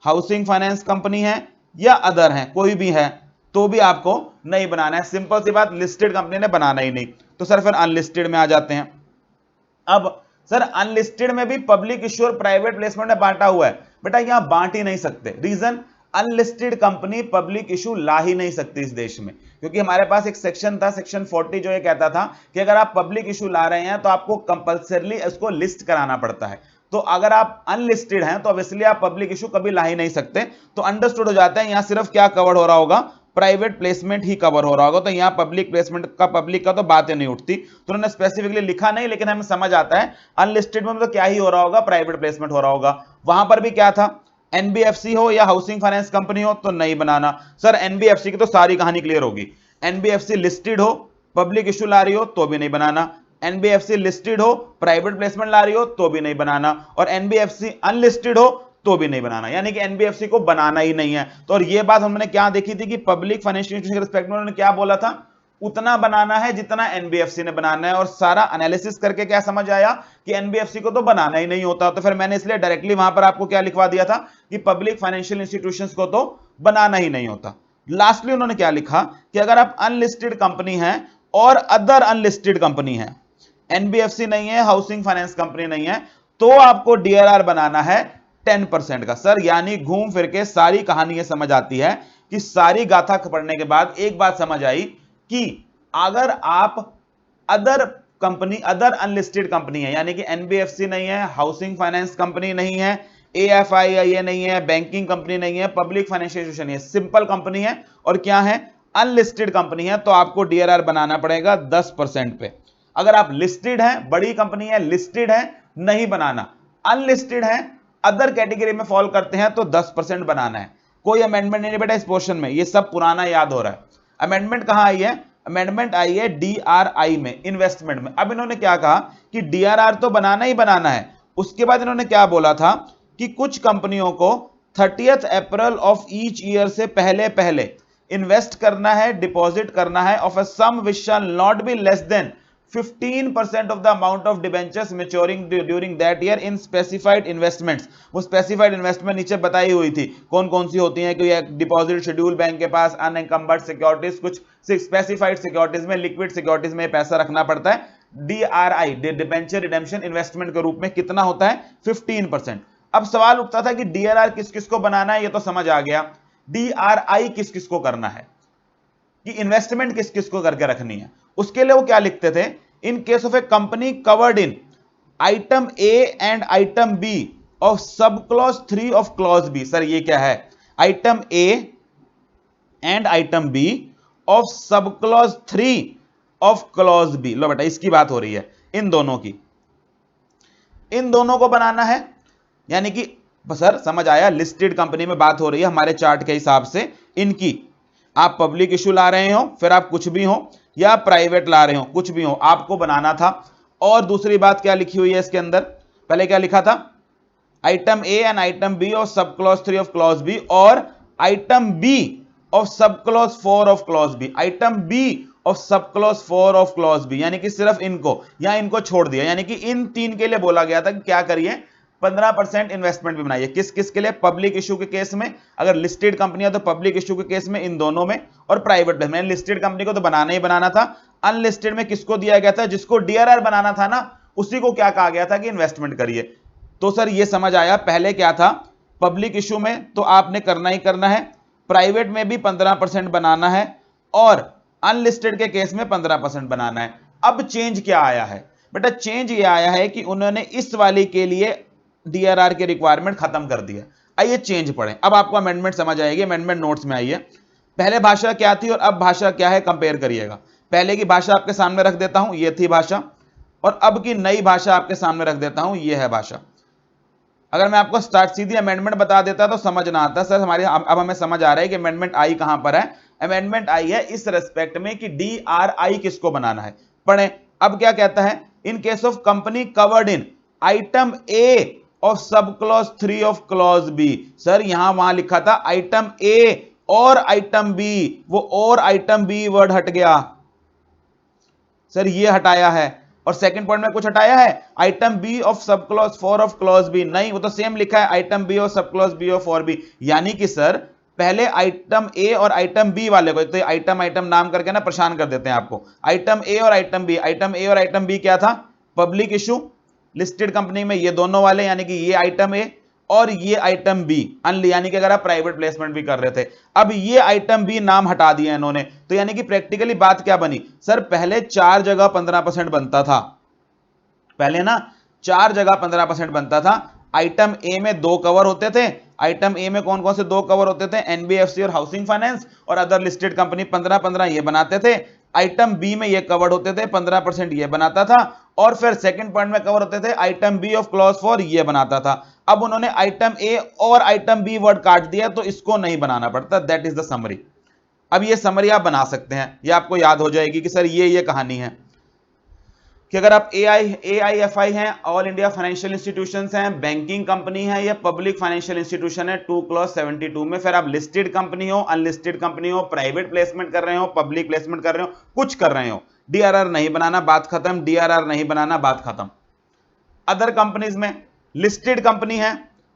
हाउसिंग फाइनेंस कंपनी है या अदर हैं, कोई भी है, तो भी आपको नहीं बनाना है। सिंपल सी बात, लिस्टेड कंपनी ने बनाना ही नहीं। तो सर फिर अनलिस्टेड में आ जाते हैं। अब सर अनलिस्टेड में भी पब्लिक इश्यू और प्राइवेट प्लेसमेंट में बांटा हुआ है। बेटा यहां बांट ही नहीं सकते, reason, unlisted company public issue ला ही नहीं सकती इस देश में, क्योंकि हमारे पास एक सेक्शन था, सेक्शन 40, जो ये कहता था कि अगर आप पब्लिक इशू ला रहे हैं तो आपको कंपल्सरली उसको लिस्ट कराना पड़ता है। तो अगर आप अनलिस्टेड हैं तो ऑब्वियसली आप पब्लिक इशू कभी ला ही नहीं सकते। तो अंडरस्टूड हो जाता है, यहां सिर्फ क्या कवर हो रहा होगा, प्राइवेट प्लेसमेंट ही कवर हो रहा होगा। तो यहां पब्लिक प्लेसमेंट का, पब्लिक का तो बात ही नहीं उठती। तो उन्होंने स्पेसिफिकली लिखा नहीं, लेकिन हमें समझ आता है अनलिस्टेड में तो क्या ही हो रहा होगा, प्राइवेट प्लेसमेंट हो रहा होगा। वहां पर भी क्या था, एनबीएफसी हो या हाउसिंग फाइनेंस कंपनी हो तो नहीं बनाना। सर एनबीएफसी की तो सारी कहानी क्लियर होगी, एनबीएफसी लिस्टेड हो, पब्लिक इशू ला रही हो तो भी नहीं बनाना, एनबीएफसी लिस्टेड हो, प्राइवेट प्लेसमेंट ला रही हो तो भी नहीं बनाना, और एनबीएफसी अनलिस्टेड हो तो भी नहीं बनाना। यानी कि एनबीएफसी को बनाना ही नहीं है। तो और ये बात हमने क्या देखी थी कि पब्लिक फाइनेंशियल इंस्टीट्यूशन के रिस्पेक्ट में उन्होंने क्या बोला था, उतना बनाना है जितना एनबीएफसी ने बनाना है। और सारा एनालिसिस करके क्या समझ आया कि एनबीएफसी को तो बनाना ही नहीं होता। तो फिर मैंने इसलिए डायरेक्टली वहां पर आपको क्या लिखवा दिया था कि पब्लिक फाइनेंशियल इंस्टीट्यूशंस को तो बनाना ही नहीं होता। लास्टली उन्होंने क्या लिखा कि अगर आप अनलिस्टेड कंपनी हैं और अदर अनलिस्टेड कंपनी है, एनबीएफसी नहीं है, हाउसिंग फाइनेंस कंपनी नहीं है, तो आपको डीआरआर बनाना है 10% का। सर यानी घूम फिर के सारी कहानी ये समझ आती है कि सारी गाथा पढ़ने के बाद एक बात समझ आई कि अगर आप other company, other unlisted company है, यानी कि एनबीएफसी नहीं है, हाउसिंग फाइनेंस कंपनी नहीं है, एएफआई नहीं है, बैंकिंग कंपनी नहीं है, पब्लिक फाइनेंशियल इंस्टीट्यूशन है, सिंपल कंपनी है और क्या है, अनलिस्टेड कंपनी है, तो आपको डीआरआर बनाना पड़ेगा 10% पे। अगर आप लिस्टेड हैं, बड़ी कंपनी है, लिस्टेड है, नहीं बनाना, अनलिस्टेड है, अदर कैटेगरी में फॉल करते हैं तो 10% बनाना है। कोई अमेंडमेंट नहीं बेटा इस पोर्शन में, ये सब पुराना याद हो रहा है। अमेंडमेंट कहां आई है, अमेंडमेंट आई है डीआरआई में, इन्वेस्टमेंट में। अब इन्होंने क्या कहा कि डीआरआर तो बनाना ही बनाना है। उसके बाद इन्होंने क्या बोला था कि कुछ कंपनियों को 30th April of each year से पहले पहले इन्वेस्ट करना है, डिपॉजिट करना है of a sum which shall not be less than 15% of the amount of debentures maturing during that year in specified investments। वो स्पेसिफाइड इन्वेस्टमेंट नीचे बताई हुई थी कौन कौन सी होती हैं, कि डिपॉजिट शेड्यूल बैंक के पास, अनएंकम्बर्ड सिक्योरिटीज, कुछ स्पेसिफाइड सिक्योरिटीज में, लिक्विड सिक्योरिटीज में पैसा रखना पड़ता है। डीआरआई, डिबेंचर रिडेम्पशन इन्वेस्टमेंट के रूप में कितना होता है, 15%। अब सवाल उठता था कि डीआरआर किस किस को बनाना है, ये तो समझ आ गया। डीआरआई किस किस को करना है, कि इन्वेस्टमेंट किस किस को करके रखनी है, उसके लिए वो क्या लिखते थे, in case of a company covered in item A and item B of sub clause 3 of clause B. Sir ये क्या है, item A and item B of sub clause 3 of clause B. लो बेटा इसकी बात हो रही है, इन दोनों की, इन दोनों को बनाना है। यानी कि सर समझ आया, लिस्टेड कंपनी में बात हो रही है हमारे चार्ट के हिसाब से, इनकी आप पब्लिक इशू ला रहे हो, फिर आप कुछ भी हो, या प्राइवेट ला रहे हो, कुछ भी हो, आपको बनाना था। और दूसरी बात क्या लिखी हुई है इसके अंदर, पहले क्या लिखा था, item A and item B of sub clause 3 of clause B, और item B of sub clause 4 of clause B, item B of sub clause 4 of clause B, यानी कि सिर्फ इनको या इनको छोड़ दिया, यानी कि इन तीन के लिए बोला गया था कि क्या करिए 15% इन्वेस्टमेंट भी बनाइए। किस किस के लिए? पब्लिक इशू के केस में, अगर लिस्टेड कंपनी है तो पब्लिक इशू के केस में, इन दोनों में, और प्राइवेट प्लेसमेंट। लिस्टेड कंपनी को तो बनाना ही बनाना था, अनलिस्टेड में किसको दिया गया था? जिसको डीआरआर बनाना था ना, उसी को क्या कहा गया था कि इन्वेस्टमेंट करिए। तो सर ये समझ आया, पहले क्या था, पब्लिक इशू में तो आपने करना ही करना है, प्राइवेट में भी 15% बनाना है, और अनलिस्टेड के केस में 15% बनाना है। अब चेंज क्या आया है बेटा? चेंज ये आया है कि उन्होंने इस वाली के लिए डीआरआर के रिक्वायरमेंट खत्म कर दिया। आइए चेंज पढ़ें, अब आपको अमेंडमेंट समझ आएगी। अमेंडमेंट नोट्स में आइए, पहले भाषा क्या थी और अब भाषा क्या है, कंपेयर करिएगा। पहले की भाषा आपके सामने रख देता हूं, ये थी भाषा, और अब की नई भाषा आपके सामने रख देता हूं, ये है भाषा। अगर मैं आपको स्टार्ट सीधी अमेंडमेंट बता देता तो समझ ना आता सर हमारी। अब हमें समझ आ रहा है कि अमेंडमेंट आई कहां पर है। अमेंडमेंट आई है इस रेस्पेक्ट में कि डीआरआई किसको बनाना है। पढ़ें, अब क्या कहता है, in case of company covered in item A of sub clause 3 of clause B. Sir यहां वहां लिखा था आइटम ए और आइटम बी, वो और आइटम बी वर्ड हट गया सर, ये हटाया है। और सेकंड पॉइंट में कुछ हटाया है, item B of sub clause 4 of clause B, नहीं, वो तो सेम लिखा है item B of sub clause B of 4 B. यानी कि सर पहले आइटम ए और आइटम बी वाले को, तो आइटम आइटम नाम करके ना परेशान कर देते हैं आपको। आइटम ए और आइटम बी, आइटम ए और आइटम बी क्या था? पब्लिक इशू, लिस्टेड कंपनी में ये दोनों वाले, यानी कि ये आइटम ए और ये आइटम बी, यानी कि अगर आप प्राइवेट प्लेसमेंट भी कर रहे थे। अब ये आइटम बी नाम हटा दिया इन्होंने, तो यानी कि प्रैक्टिकली बात क्या बनी सर, पहले 4 जगह 15% बनता था, पहले ना 4 जगह 15% बनता था। आइटम ए में 2 कवर होते थे। आइटम ए में कौन कौन से 2 कवर होते थे? एनबीएफसी और हाउसिंग फाइनेंस, और अदर लिस्टेड कंपनी 15-15 ये बनाते थे। आइटम बी में ये कवर्ड होते थे, 15% ये बनाता था, और फिर सेकंड पॉइंट में कवर होते थे आइटम बी ऑफ क्लॉज 4, ये बनाता था। अब उन्होंने आइटम ए और आइटम बी वर्ड काट दिया, तो इसको नहीं बनाना पड़ता। That is the summary. अब ये समरी आप बना सकते हैं, ये आपको याद हो जाएगी कि सर ये कहानी है कि अगर आप AIFI हैं, ऑल इंडिया फाइनेंशियल इंस्टीट्यूशंस हैं, बैंकिंग कंपनी है, या पब्लिक फाइनेंशियल इंस्टीट्यूशन है 2 क्लॉज 72 में, फिर आप लिस्टेड कंपनी हो, अनलिस्टेड कंपनी हो, प्राइवेट प्लेसमेंट कर रहे हो, पब्लिक प्लेसमेंट कर रहे हो, कुछ कर रहे हो, डीआरआर नहीं बनाना, बात खत्म। डीआरआर नहीं बनाना, बात खत्म। अदर कंपनीज में लिस्टेड कंपनी है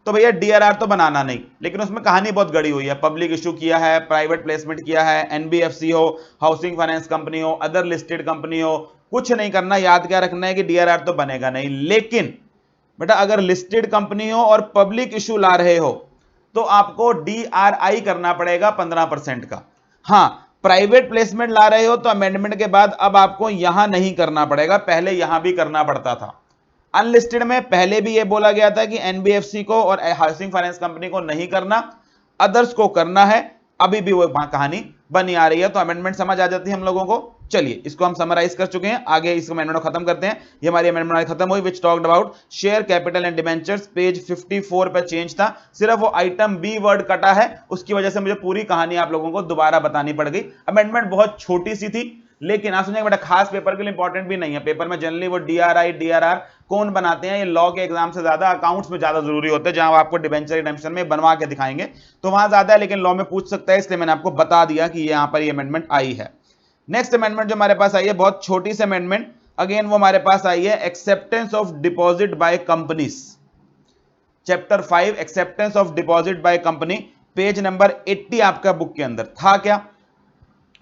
तो भैया डीआरआर तो बनाना नहीं, लेकिन उसमें कहानी बहुत गड़ी हुई है, पब्लिक इशू किया है, प्राइवेट प्लेसमेंट किया है, एनबीएफसी हो, हाउसिंग फाइनेंस कंपनी हो, अदर लिस्टेड कंपनी हो, कुछ नहीं करना। याद क्या रखना है कि डीआरआर तो बनेगा नहीं। लेकिन बेटा अगर लिस्टेड कंपनी हो और पब्लिक इशू ला रहे हो तो आपको डीआरआई करना पड़ेगा 15% का। हां, प्राइवेट प्लेसमेंट ला रहे हो तो अमेंडमेंट के बाद अब आपको यहां नहीं करना पड़ेगा, पहले यहां भी करना पड़ता था। अनलिस्टेड में पहले भी यह बोला गया था कि एनबीएफसी को और हाउसिंग फाइनेंस कंपनी को नहीं करना, अदर्स को करना है। अभी भी वो कहानी बनी आ रही है, तो अमेंडमेंट समझ आ जाती है हम लोगों को। चलिए इसको हम समराइज कर चुके हैं, आगे इस अमेंडमेंट को खत्म करते हैं। ये हमारी अमेंडमेंट खत्म हुई, which talked about share capital and debentures. Page 54 पे चेंज था, सिर्फ वो आइटम बी वर्ड कटा है, उसकी वजह से मुझे पूरी कहानी आप लोगों को दोबारा बतानी पड़ गई। अमेंडमेंट बहुत छोटी सी थी, लेकिन आप सुनिए बेटा खास पेपर के लिए इंपॉर्टेंट भी नहीं है। पेपर में जनरली वो डीआरआर कौन बनाते हैं, ये लॉ के एग्जाम से ज्यादा अकाउंट्स में ज्यादा जरूरी होते हैं, जहां आपको डिबेंचर रिडेम्पशन में बनवा के दिखाएंगे, तो वहां ज्यादा है, लेकिन लॉ में पूछ सकता है, इसलिए मैंने आपको बता दिया कि यहां पर ये अमेंडमेंट आई है। नेक्स्ट अमेंडमेंट जो हमारे पास आई है, बहुत छोटी सी अमेंडमेंट, अगेन वो हमारे पास आई है, acceptance of deposit by companies, chapter 5 acceptance of deposit by company, page number 80 आपका बुक के अंदर था। क्या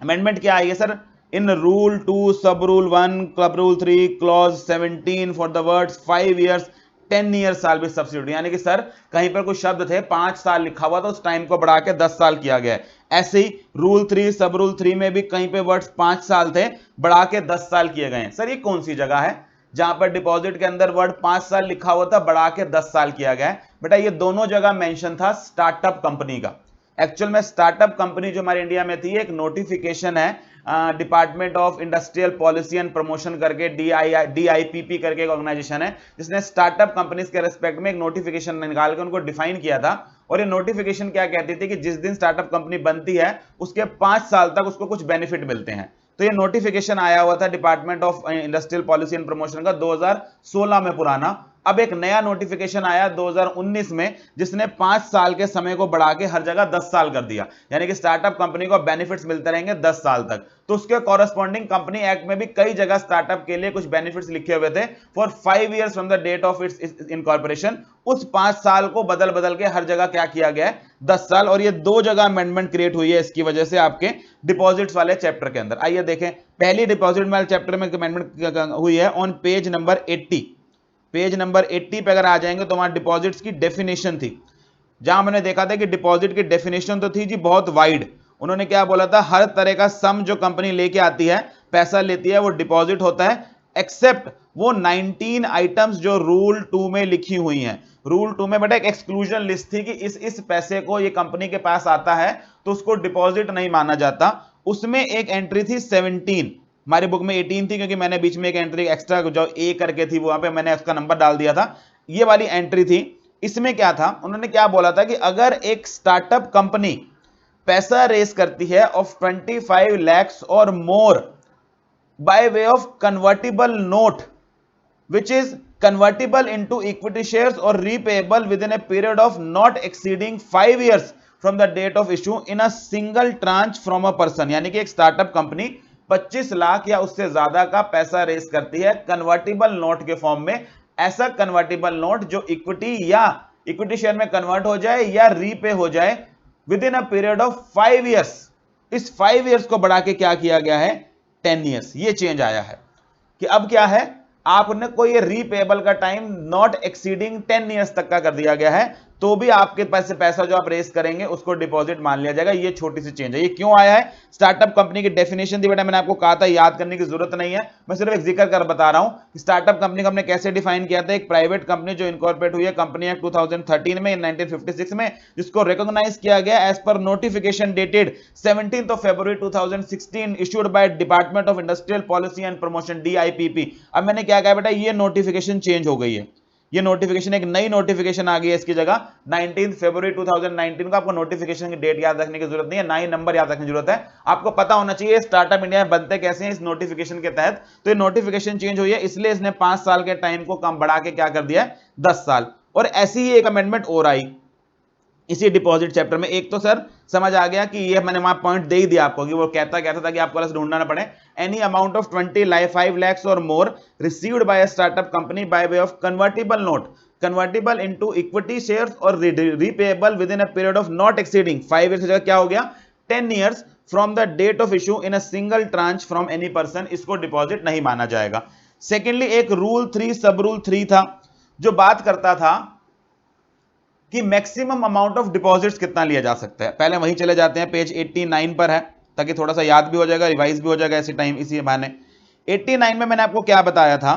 अमेंडमेंट क्या आई है सर? इन रूल 2 सब rule 1 club rule 3 clause 17 for the words 5 years 10 years साल भी सब्सिट्यूट, यानी कि सर कहीं पर कुछ शब्द थे 5 साल लिखा हुआ था, उस टाइम को बढ़ा के 10 साल किया गया है। ऐसे ही रूल 3 सब रूल 3 में भी कहीं पे वर्ड्स 5 साल थे, बढ़ा के 10 साल किए गए हैं। सर ये कौन सी जगह है जहां पर डिपॉजिट के अंदर वर्ड 5 साल लिखा हुआ था, बढ़ा के 10 साल किया गया है? बेटा ये दोनों जगह मेंशन था स्टार्टअप कंपनी का। एक्चुअल में स्टार्टअप कंपनी जो हमारे इंडिया में थी, एक नोटिफिकेशन है department of industrial policy and promotion करके, DIPP करके एक ऑर्गेनाइजेशन है, जिसने स्टार्टअप कंपनीज के रेस्पेक्ट में एक नोटिफिकेशन निकाल के उनको डिफाइन किया था। और ये नोटिफिकेशन क्या कहती थी कि जिस दिन स्टार्टअप कंपनी बनती है उसके 5 साल तक उसको कुछ बेनिफिट मिलते हैं। तो ये नोटिफिकेशन आया हुआ था department of industrial policy and promotion का 2016 में पुराना, अब एक नया नोटिफिकेशन आया 2019 में, जिसने 5 साल के समय को बढ़ा के हर जगह 10 साल कर दिया, यानी कि स्टार्टअप कंपनी को बेनिफिट्स मिलते रहेंगे 10 साल तक। तो उसके कॉरेस्पॉन्डिंग कंपनी एक्ट में भी कई जगह स्टार्टअप के लिए कुछ बेनिफिट्स लिखे हुए थे for 5 years from the date of its incorporation. उस 5 साल को बदल बदल के हर जगह क्या किया गया है, 10 साल। और ये 2 जगह अमेंडमेंट क्रिएट हुई है इसकी वजह से आपके डिपॉजिट्स वाले चैप्टर के अंदर। आइए देखें, पहली डिपॉजिट वाले चैप्टर में अमेंडमेंट हुई है on page number 80। Page number 80 पे अगर आ जाएंगे तो वहां डिपॉजिट्स की डेफिनेशन थी, जहां मैंने देखा था कि डिपॉजिट की डेफिनेशन तो थी जी बहुत वाइड। उन्होंने क्या बोला था, हर तरह का सम जो कंपनी लेके आती है, पैसा लेती है, वो डिपॉजिट होता है, एक्सेप्ट वो 19 आइटम्स जो रूल 2 में लिखी हुई हैं। रूल 2 में बेटा एक एक्सक्लूजन लिस्ट थी कि इस पैसे को ये कंपनी के पास आता है तो उसको डिपॉजिट नहीं माना जाता। उसमें एक एंट्री थी 17, हमारी बुक में 18 थी क्योंकि मैंने बीच में एक एंट्री एक्स्ट्रा जो ए करके थी वहां पे मैंने उसका नंबर डाल दिया था, ये वाली एंट्री थी। इसमें क्या था, उन्होंने क्या बोला था कि अगर एक स्टार्टअप कंपनी पैसा रेस करती है ऑफ 25 lakhs और more by way of convertible note which is convertible into equity shares or repayable within a period of not exceeding 5 years from the date of issue in a single tranche from a person। यानी कि एक startup company 25 lakh या उससे ज्यादा का पैसा race करती है कन्वर्टिबल नोट के फॉर्म में। ऐसा कन्वर्टिबल नोट जो इक्विटी या इक्विटी शेयर में कन्वर्ट हो जाए या रीपे हो जाए with in a period of 5 years. इस 5 ईयर्स को बढ़ा के क्या किया गया है, 10 ईयर्स। ये चेंज आया है कि अब क्या है, आपने कोई रीपेबल का टाइम नॉट एक्सीडिंग 10 ईयर्स तक का कर दिया गया है, तो भी आपके पास से पैसा जो आप रेस करेंगे उसको डिपॉजिट मान लिया जाएगा। ये छोटी सी चेंज है। ये क्यों आया है, स्टार्टअप कंपनी की डेफिनेशन थी बेटा, मैंने आपको कहा था याद करने की जरूरत नहीं है, मैं सिर्फ एक जिक्र कर बता रहा हूं। स्टार्टअप कंपनी को हमने कैसे डिफाइन किया था, एक प्राइवेट कंपनी जो इनकॉर्पोरेट हुई है कंपनी एक्ट 2013 में 1956 में, जिसको रिकॉग्नाइज किया गया as per notification dated 17 February 2016 issued by department of industrial policy and promotion DIPP। अब मैंने क्या कहा बेटा, ये नोटिफिकेशन चेंज हो गई है, ये नोटिफिकेशन एक नई नोटिफिकेशन आ गई है इसकी जगह 19 फरवरी 2019 को। आपको नोटिफिकेशन की डेट याद रखने की जरूरत नहीं है, ना ही नंबर याद रखने की जरूरत है, आपको पता होना चाहिए स्टार्टअप इंडिया में बनते कैसे हैं इस नोटिफिकेशन के तहत। तो ये नोटिफिकेशन चेंज हुई है, इसलिए इसने 5 साल के टाइम को कम बढ़ा के क्या कर दिया है, 10 साल। और ऐसी ही एक अमेंडमेंट और आई इसी डिपॉजिट चैप्टर में। एक तो सर समझ आ गया कि ये मैंने वहां पॉइंट दे ही दिया आपको कि वो कहता था कि आपको ढूंढना ना पड़े, एनी अमाउंट ऑफ 25 lakhs और more received by a startup company by way of convertible note convertible into equity shares और repayable within a period of not exceeding 5 years, क्या हो गया 10 years from the date of issue in a single tranche from any person, इसको deposit नहीं माना जाएगा। Secondly एक rule 3 सब रूल 3 था जो बात करता था कि मैक्सिमम अमाउंट ऑफ डिपॉजिट्स कितना लिया जा सकता है। पहले वहीं चले जाते हैं, पेज 89 पर है ताकि थोड़ा सा याद भी हो जाएगा, रिवाइज भी हो जाएगा इसी टाइम इसी बहाने। 89 में मैंने आपको क्या बताया था,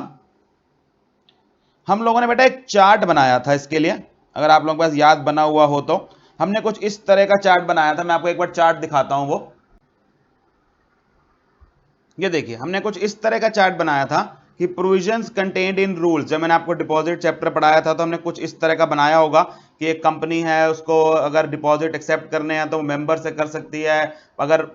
हम लोगों ने बेटा एक चार्ट बनाया था इसके लिए, अगर आप लोगों के पास याद बना हुआ हो तो। हमने कुछ इस तरह का चार्ट बनाया था, मैं आपको एक बार चार्ट दिखाता हूं। वो ये देखिए, हमने कुछ इस तरह का चार्ट बनाया था कि प्रोविजंस कंटेन्ड इन रूल्स। जब मैंने आपको डिपॉजिट चैप्टर पढ़ाया था तो हमने कुछ इस तरह का बनाया होगा कि एक कंपनी है, उसको अगर डिपॉजिट एक्सेप्ट करने हैं तो मेंबर से कर सकती है, अगर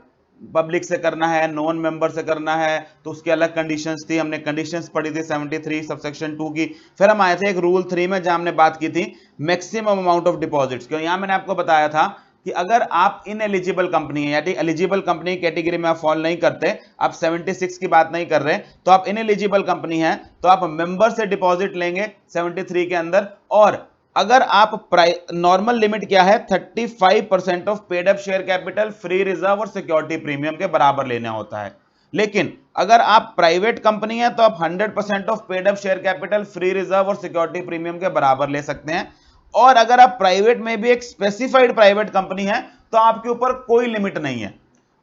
पब्लिक से करना है, नॉन मेंबर से करना है तो उसकी अलग कंडीशंस थी। हमने कंडीशंस पढ़ी थी 73 सबसेक्शन 2 की। फिर हम आए थे एक रूल 3 में जहां हमने बात की थी मैक्सिमम अमाउंट ऑफ डिपॉजिट्स। क्यों, यहां मैंने आपको बताया था कि अगर आप इनएलिजिबल कंपनी है यानी एलिजिबल कंपनी कैटेगरी में आप फॉल नहीं करते, आप 76 की बात नहीं कर रहे, तो आप इनएलिजिबल कंपनी है तो आप मेंबर से डिपॉजिट लेंगे 73 के अंदर। और अगर आप नॉर्मल लिमिट क्या है, 35% of paid up share capital, free reserve और सिक्योरिटी प्रीमियम के बराबर लेना होता है। लेकिन अगर आप प्राइवेट कंपनी है तो आप 100% of paid up share capital, free reserve और सिक्योरिटी प्रीमियम के बराबर ले सकते हैं। और अगर आप प्राइवेट में भी एक स्पेसिफाइड प्राइवेट कंपनी है तो आपके ऊपर कोई लिमिट नहीं है।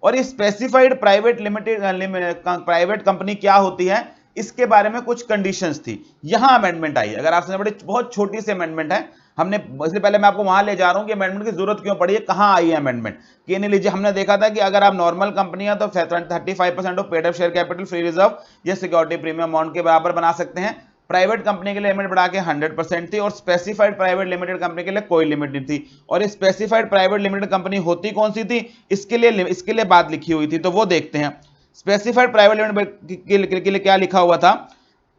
और ये स्पेसिफाइड प्राइवेट प्राइवेट कंपनी क्या होती है, इसके बारे में कुछ कंडीशंस थी। यहां अमेंडमेंट आई। अगर आप समझ, बहुत छोटी सी अमेंडमेंट है, हमने इससे पहले मैं आपको वहां ले जा रहा हूं कि अमेंडमेंट की जरूरत क्यों पड़ी है, कहां आई है अमेंडमेंट। कि नहीं लीजिए, हमने देखा था कि अगर आप नॉर्मल कंपनी है तो 35% of paid up share capital, free reserve या सिक्योरिटी प्रीमियम अमाउंट के बराबर बना सकते हैं। प्राइवेट कंपनी के लिए लिमिट बढ़ा के 100% थी और स्पेसिफाइड प्राइवेट लिमिटेड कंपनी के लिए कोई लिमिट नहीं थी। और स्पेसिफाइड प्राइवेट लिमिटेड कंपनी होती कौन सी थी, इसके लिए बात लिखी हुई थी, तो वो देखते हैं। स्पेसिफाइड प्राइवेट लिमिटेड के लिए क्या लिखा हुआ था,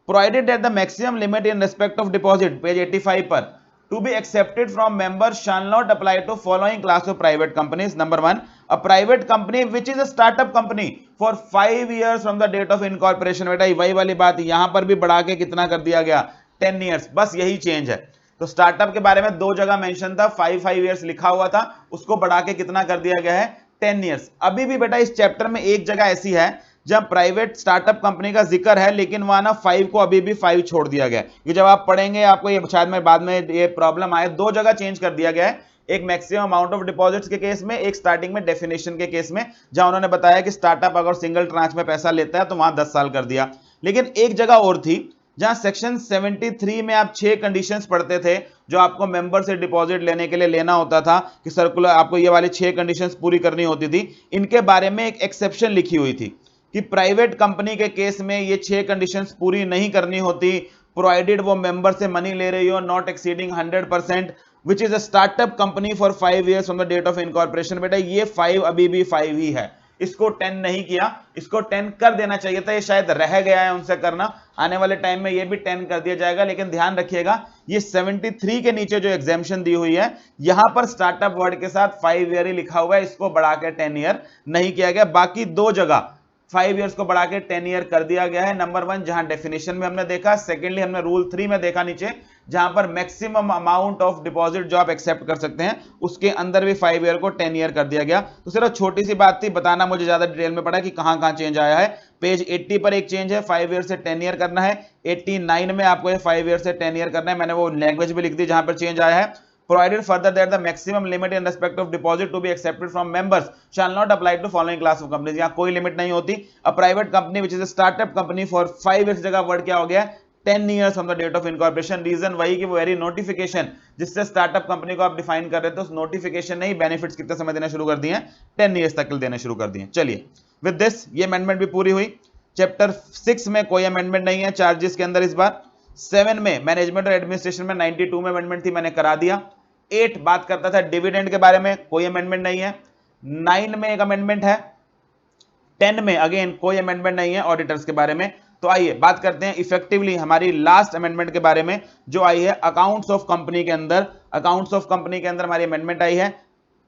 provided that the maximum limit in respect of deposit, page 85 पर, to be accepted from members shall not apply to following class of private companies. Number 1, a private company which is a startup company for 5 years from the date of incorporation. बेटा वही वाली बात, यहां पर भी बढ़ा के कितना कर दिया गया, 10 years, बस यही चेंज है। तो स्टार्टअप के बारे में दो जगह मेंशन था, 5 years लिखा हुआ था, उसको बढ़ा के कितना कर दिया गया है, 10 years। अभी भी बेटा इस चैप्टर में एक जगह ऐसी है जब प्राइवेट स्टार्टअप कंपनी का जिक्र है, लेकिन वहां ना 5 को अभी भी 5 छोड़ दिया गया है। जब आप पढ़ेंगे आपको ये शायद में बाद में ये प्रॉब्लम आए, दो जगह चेंज कर दिया गया है, एक मैक्सिमम अमाउंट ऑफ डिपॉजिट्स के केस में, एक स्टार्टिंग में डेफिनेशन के केस में, जहां उन्होंने बताया कि स्टार्टअप अगर सिंगल ट्रांच में पैसा लेता है तो वहां 10 साल कर दिया। लेकिन एक जगह और थी जहां सेक्शन 73 में आप 6 कंडीशंस पढ़ते थे जो आपको मेंबर से डिपॉजिट लेने के लिए लेना होता था, कि सर्कुलर आपको ये वाली 6 कंडीशंस पूरी करनी होती थी। इनके बारे में एक एक्सेप्शन लिखी हुई थी कि प्राइवेट कंपनी के केस में ये 6 कंडीशंस पूरी नहीं करनी होती, प्रोवाइडेड वो मेंबर से मनी ले रही हो not exceeding 100%, which is a startup company for 5 years from the date of incorporation. बेटा ये 5 अभी भी 5 ही है, इसको 10 नहीं किया, इसको 10 कर देना चाहिए था, ये शायद रह गया है उनसे करना, आने वाले टाइम में ये भी 10 कर दिया जाएगा। लेकिन ध्यान रखिएगा ये 73 के नीचे जो एग्जाम्पशन दी हुई है, यहां पर स्टार्टअप वर्ड के साथ 5 year ही लिखा हुआ है, इसको बढ़ा के 10 year नहीं किया गया। बाकी दो जगह 5 years को बढ़ा के 10 year कर दिया गया है। नंबर 1 जहां डेफिनेशन में हमने देखा, सेकेंडली हमने रूल 3 में देखा नीचे, जहां पर मैक्सिमम अमाउंट ऑफ डिपॉजिट जो आप एक्सेप्ट कर सकते हैं उसके अंदर भी 5 year को 10 year कर दिया गया। तो सिर्फ छोटी सी बात थी, बताना मुझे ज्यादा डिटेल में पड़ा कि कहां कहां चेंज आया है। पेज 80 पर एक चेंज है, 5 year से 10 year करना है, 89 में आपको ये 5 year से 10 year करना है, मैंने वो लैंग्वेज भी लिख दी जहां पर चेंज आया है। Provided further that the maximum limit in respect of deposit to be accepted from members shall not apply to following class of companies। यहाँ कोई लिमिट नहीं होती। A private company which is a startup company for 5 years, जगह word क्या हो गया, 10 years from the date of incorporation। Reason वही कि वो वेरी नोटिफिकेशन जिससे स्टार्टअप कंपनी को आप डिफाइन कर रहे थे, उस नोटिफिकेशन ने ही बेनिफिट्स कितने समय देना शुरू कर दिए, 10 years तक देने शुरू कर दिए। चलिए विद दिस ये अमेंडमेंट भी पूरी हुई। चैप्टर 6 में कोई अमेंडमेंट नहीं है चार्जेस के अंदर इस बार। 7 में मैनेजमेंट और एडमिनिस्ट्रेशन में 92 में अमेंडमेंट थी, मैंने करा दिया। 8 बात करता था डिविडेंड के बारे में, कोई अमेंडमेंट नहीं है। 9 में एक अमेंडमेंट है, 10 में अगेन कोई अमेंडमेंट नहीं है ऑडिटर्स के बारे में। तो आइए बात करते हैं इफेक्टिवली हमारी लास्ट अमेंडमेंट के बारे में जो आई है अकाउंट्स ऑफ कंपनी के अंदर। अकाउंट्स ऑफ कंपनी के अंदर हमारी अमेंडमेंट आई है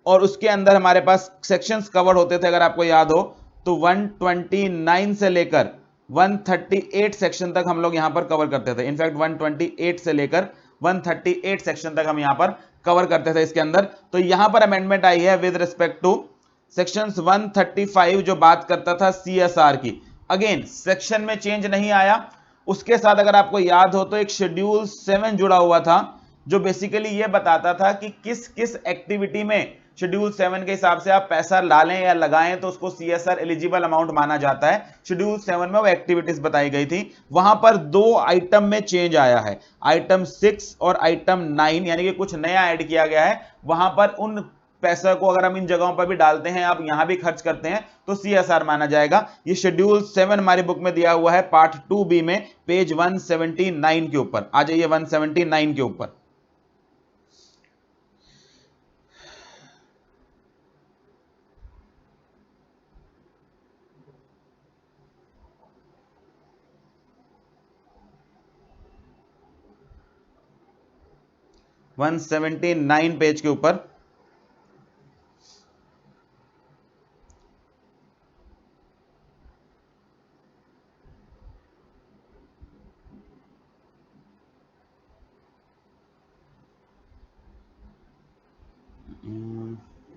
और उसके अंदर हमारे पास सेक्शंस कवर होते थे, अगर आपको याद हो तो 129 से लेकर 138 सेक्शन तक हम लोग यहां पर कवर करते थे। इनफैक्ट 128 से लेकर 138 सेक्शन तक हम यहां पर कवर करते थे इसके अंदर। तो यहां पर अमेंडमेंट आई है विद रिस्पेक्ट टू सेक्शंस 135 जो बात करता था सीएसआर की। अगेन सेक्शन में चेंज नहीं आया, उसके साथ अगर आपको याद हो तो एक शेड्यूल 7 जुड़ा हुआ था जो बेसिकली ये बताता था कि किस किस एक्टिविटी में शेड्यूल 7 के हिसाब से आप पैसा डालें या लगाएं तो उसको सीएसआर एलिजिबल अमाउंट माना जाता है। शेड्यूल 7 में वो एक्टिविटीज बताई गई थी। वहां पर 2 आइटम में चेंज आया है, आइटम 6 और आइटम 9, यानी कि कुछ नया ऐड किया गया है। वहां पर उन पैसा को अगर हम इन जगहों पर भी डालते हैं, आप यहां भी खर्च करते हैं तो सीएसआर माना जाएगा। ये शेड्यूल 7 हमारी बुक में दिया हुआ है पार्ट 2B में, पेज 179 के ऊपर। आ जाइए 179 के ऊपर। वन 179 पेज के ऊपर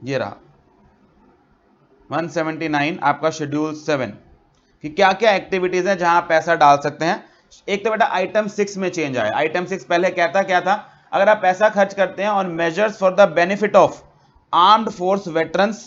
ये रहा 179 आपका शेड्यूल 7 कि क्या क्या एक्टिविटीज हैं जहां आप पैसा डाल सकते हैं। एक तो बेटा आइटम 6 में चेंज आया। आइटम 6 पहले कहता क्या था, अगर आप पैसा खर्च करते हैं on measures for the benefit of armed force veterans,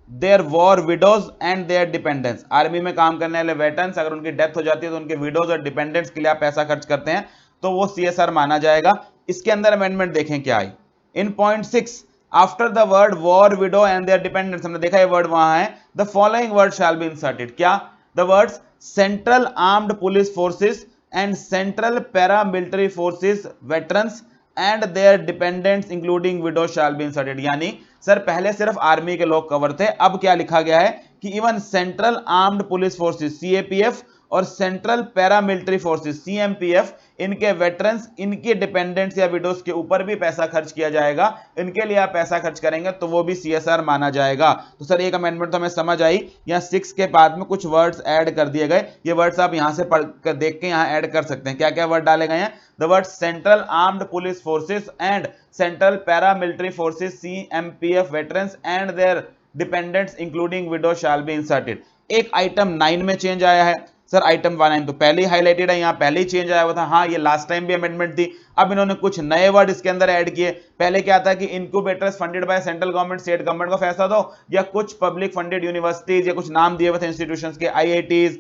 their war widows and their dependents. Army में काम करने वाले वेटरन्स अगर उनकी डेथ हो जाती है तो उनके विडोज और डिपेंडेंट्स के लिए आप पैसा खर्च करते हैं तो वो सीएसआर माना जाएगा। इसके अंदर अमेंडमेंट देखें क्या आई। In point 6 after the word war widow and their dependents, हमने देखा ये वर्ड वहां है, the following word shall be inserted. क्या? The words central armed police forces and central paramilitary forces veterans and their dependents including widow shall be inserted. यानी sir पहले सिर्फ army के लोग कवर थे, अब क्या लिखा गया है कि even central armed police forces CAPF और सेंट्रल पैरामिलिट्री फोर्सेस सीएमपीएफ, इनके वेटरन्स, इनके डिपेंडेंट्स या विडोज के ऊपर भी पैसा खर्च किया जाएगा। इनके लिए आप पैसा खर्च करेंगे तो वो भी सीएसआर माना जाएगा। तो सर एक अमेंडमेंट तो हमें समझ आई। यहाँ 6 के बाद में कुछ वर्ड्स ऐड कर दिए गए, ये वर्ड्स आप यहां से पढ़ कर देख के यहां ऐड कर सकते हैं। क्या क्या वर्ड डाले गए हैं? The word central armed police forces and central paramilitary forces CMPF veterans and their dependents including widow shall be inserted. एक आइटम 9 में चेंज आया है। सर आइटम 1 तो पहले ही हाईलाइटेड है, यहाँ पहले ही चेंज आया हुआ था। हाँ ये लास्ट टाइम भी अमेंडमेंट थी। अब इन्होंने कुछ नए वर्ड इसके अंदर ऐड किए। पहले क्या था कि incubators funded by central government, state government को फैसला दो, या कुछ पब्लिक फंडेड यूनिवर्सिटीज या कुछ नाम दिए हुए थे इंस्टीट्यूशंस के, IITs,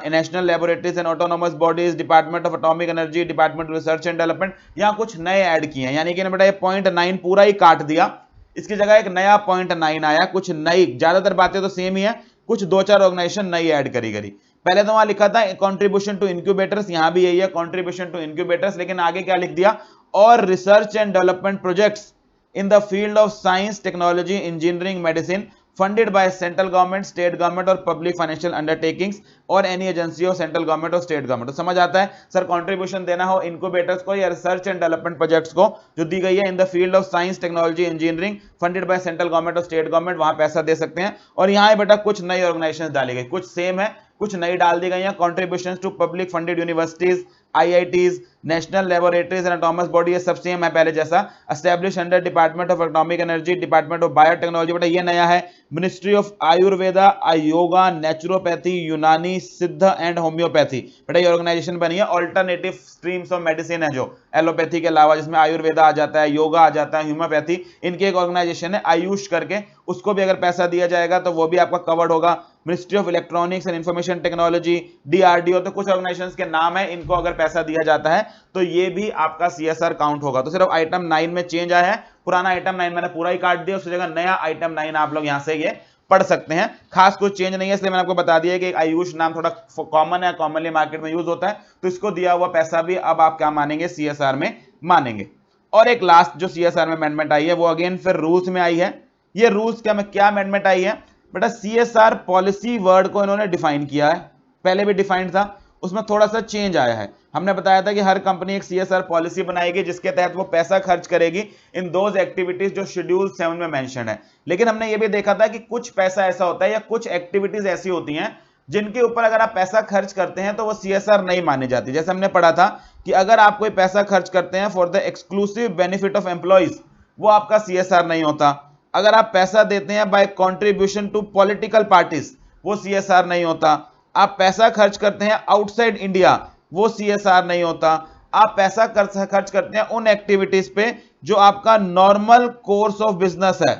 national laboratories and autonomous bodies, department of atomic energy, department of research and development, यहाँ कुछ नए ऐड किए हैं। यानी कि बेटा ये पॉइंट 9 पूरा ही काट दिया, इसकी जगह एक नया पॉइंट 9 आया। कुछ नई, ज्यादातर बातें तो सेम ही है, कुछ 2-4 ऑर्गेनाइजेशन नई ऐड करी गई। पहले तो वहां लिखा था कंट्रीब्यूशन टू इनक्यूबेटर्स, यहां भी यही है कंट्रीब्यूशन टू इनक्यूबेटर्स, लेकिन आगे क्या लिख दिया? और research and development projects in the field of science, technology, engineering, medicine funded by central government, state government और public financial undertakings और any agency of central government और state government। तो समझ आता है सर, कंट्रीब्यूशन देना हो इनक्यूबेटर्स को या रिसर्च एंड डेवलपमेंट प्रोजेक्ट्स को जो दी गई है in the field of science, technology, engineering, funded by central government और स्टेट गवर्नमेंट, वहां पैसा दे सकते हैं। और यहाँ बेटा कुछ नई ऑर्गेनाइजेशन डाली गई, कुछ सेम है, कुछ नई डाल दी गई है। Contribution to public funded universities, IITs, national laboratories and autonomous body, ये सब सेम है पहले जैसा। Establish under department of atomic energy, department of biotechnology, बेटा ये नया है। Ministry of Ayurveda, Yoga, naturopathy, Unani, Siddha and homeopathy, बेटा ये ऑर्गेनाइजेशन बनी है। ऑल्टरनेटिव स्ट्रीम्स ऑफ मेडिसिन है जो एलोपैथी के अलावा, जिसमें आयुर्वेदा आ जाता है, योगा आ जाता है, होम्योपैथी, इनकी एक ऑर्गेनाइजेशन है आयुष करके, उसको भी अगर पैसा दिया जाएगा तो वो भी आपका कवर्ड होगा। Ministry of electronics and information technology, DRDO, तो कुछ ऑर्गेनाइजेशंस के नाम है, इनको अगर पैसा दिया जाता है तो ये भी आपका सीएसआर काउंट होगा। तो सिर्फ आइटम 9 में चेंज आया है, पुराना आइटम 9 मैंने पूरा ही काट दिया, उसकी जगह नया आइटम 9 आप लोग यहां से ये पढ़ सकते हैं। खास कुछ चेंज नहीं है, इसलिए मैंने आपको बता दिया कि आयुष नाम थोड़ा कॉमन है, कॉमनली मार्केट में यूज होता है, तो इसको दिया हुआ पैसा भी अब आप क्या मानेंगे? सीएसआर में मानेंगे। और एक लास्ट जो सीएसआर में अमेंडमेंट आई है वो अगेन फिर रूल्स में आई है। ये रूल्स क्या अमेंडमेंट आई है बेटा? सीएसआर पॉलिसी वर्ड को इन्होंने डिफाइन किया है, पहले भी डिफाइंड था, उसमें थोड़ा सा चेंज आया है। हमने बताया था कि हर कंपनी एक सीएसआर पॉलिसी बनाएगी जिसके तहत वो पैसा खर्च करेगी इन दोज एक्टिविटीज जो शेड्यूल 7 में मेंशन है। लेकिन हमने ये भी देखा था कि कुछ पैसा ऐसा होता है या कुछ एक्टिविटीज ऐसी होती हैं जिनके ऊपर अगर आप पैसा खर्च करते हैं तो वो सीएसआर नहीं मानी जाती। जैसे हमने पढ़ा था कि अगर आप कोई पैसा खर्च करते हैं for the exclusive benefit of employees, वो आपका सीएसआर नहीं होता। अगर आप पैसा देते हैं by contribution to political parties, वो सीएसआर नहीं होता। आप पैसा खर्च करते हैं आउटसाइड इंडिया, वो सीएसआर नहीं होता। आप पैसा खर्च करते हैं उन एक्टिविटीज पे जो आपका नॉर्मल कोर्स ऑफ बिजनेस है,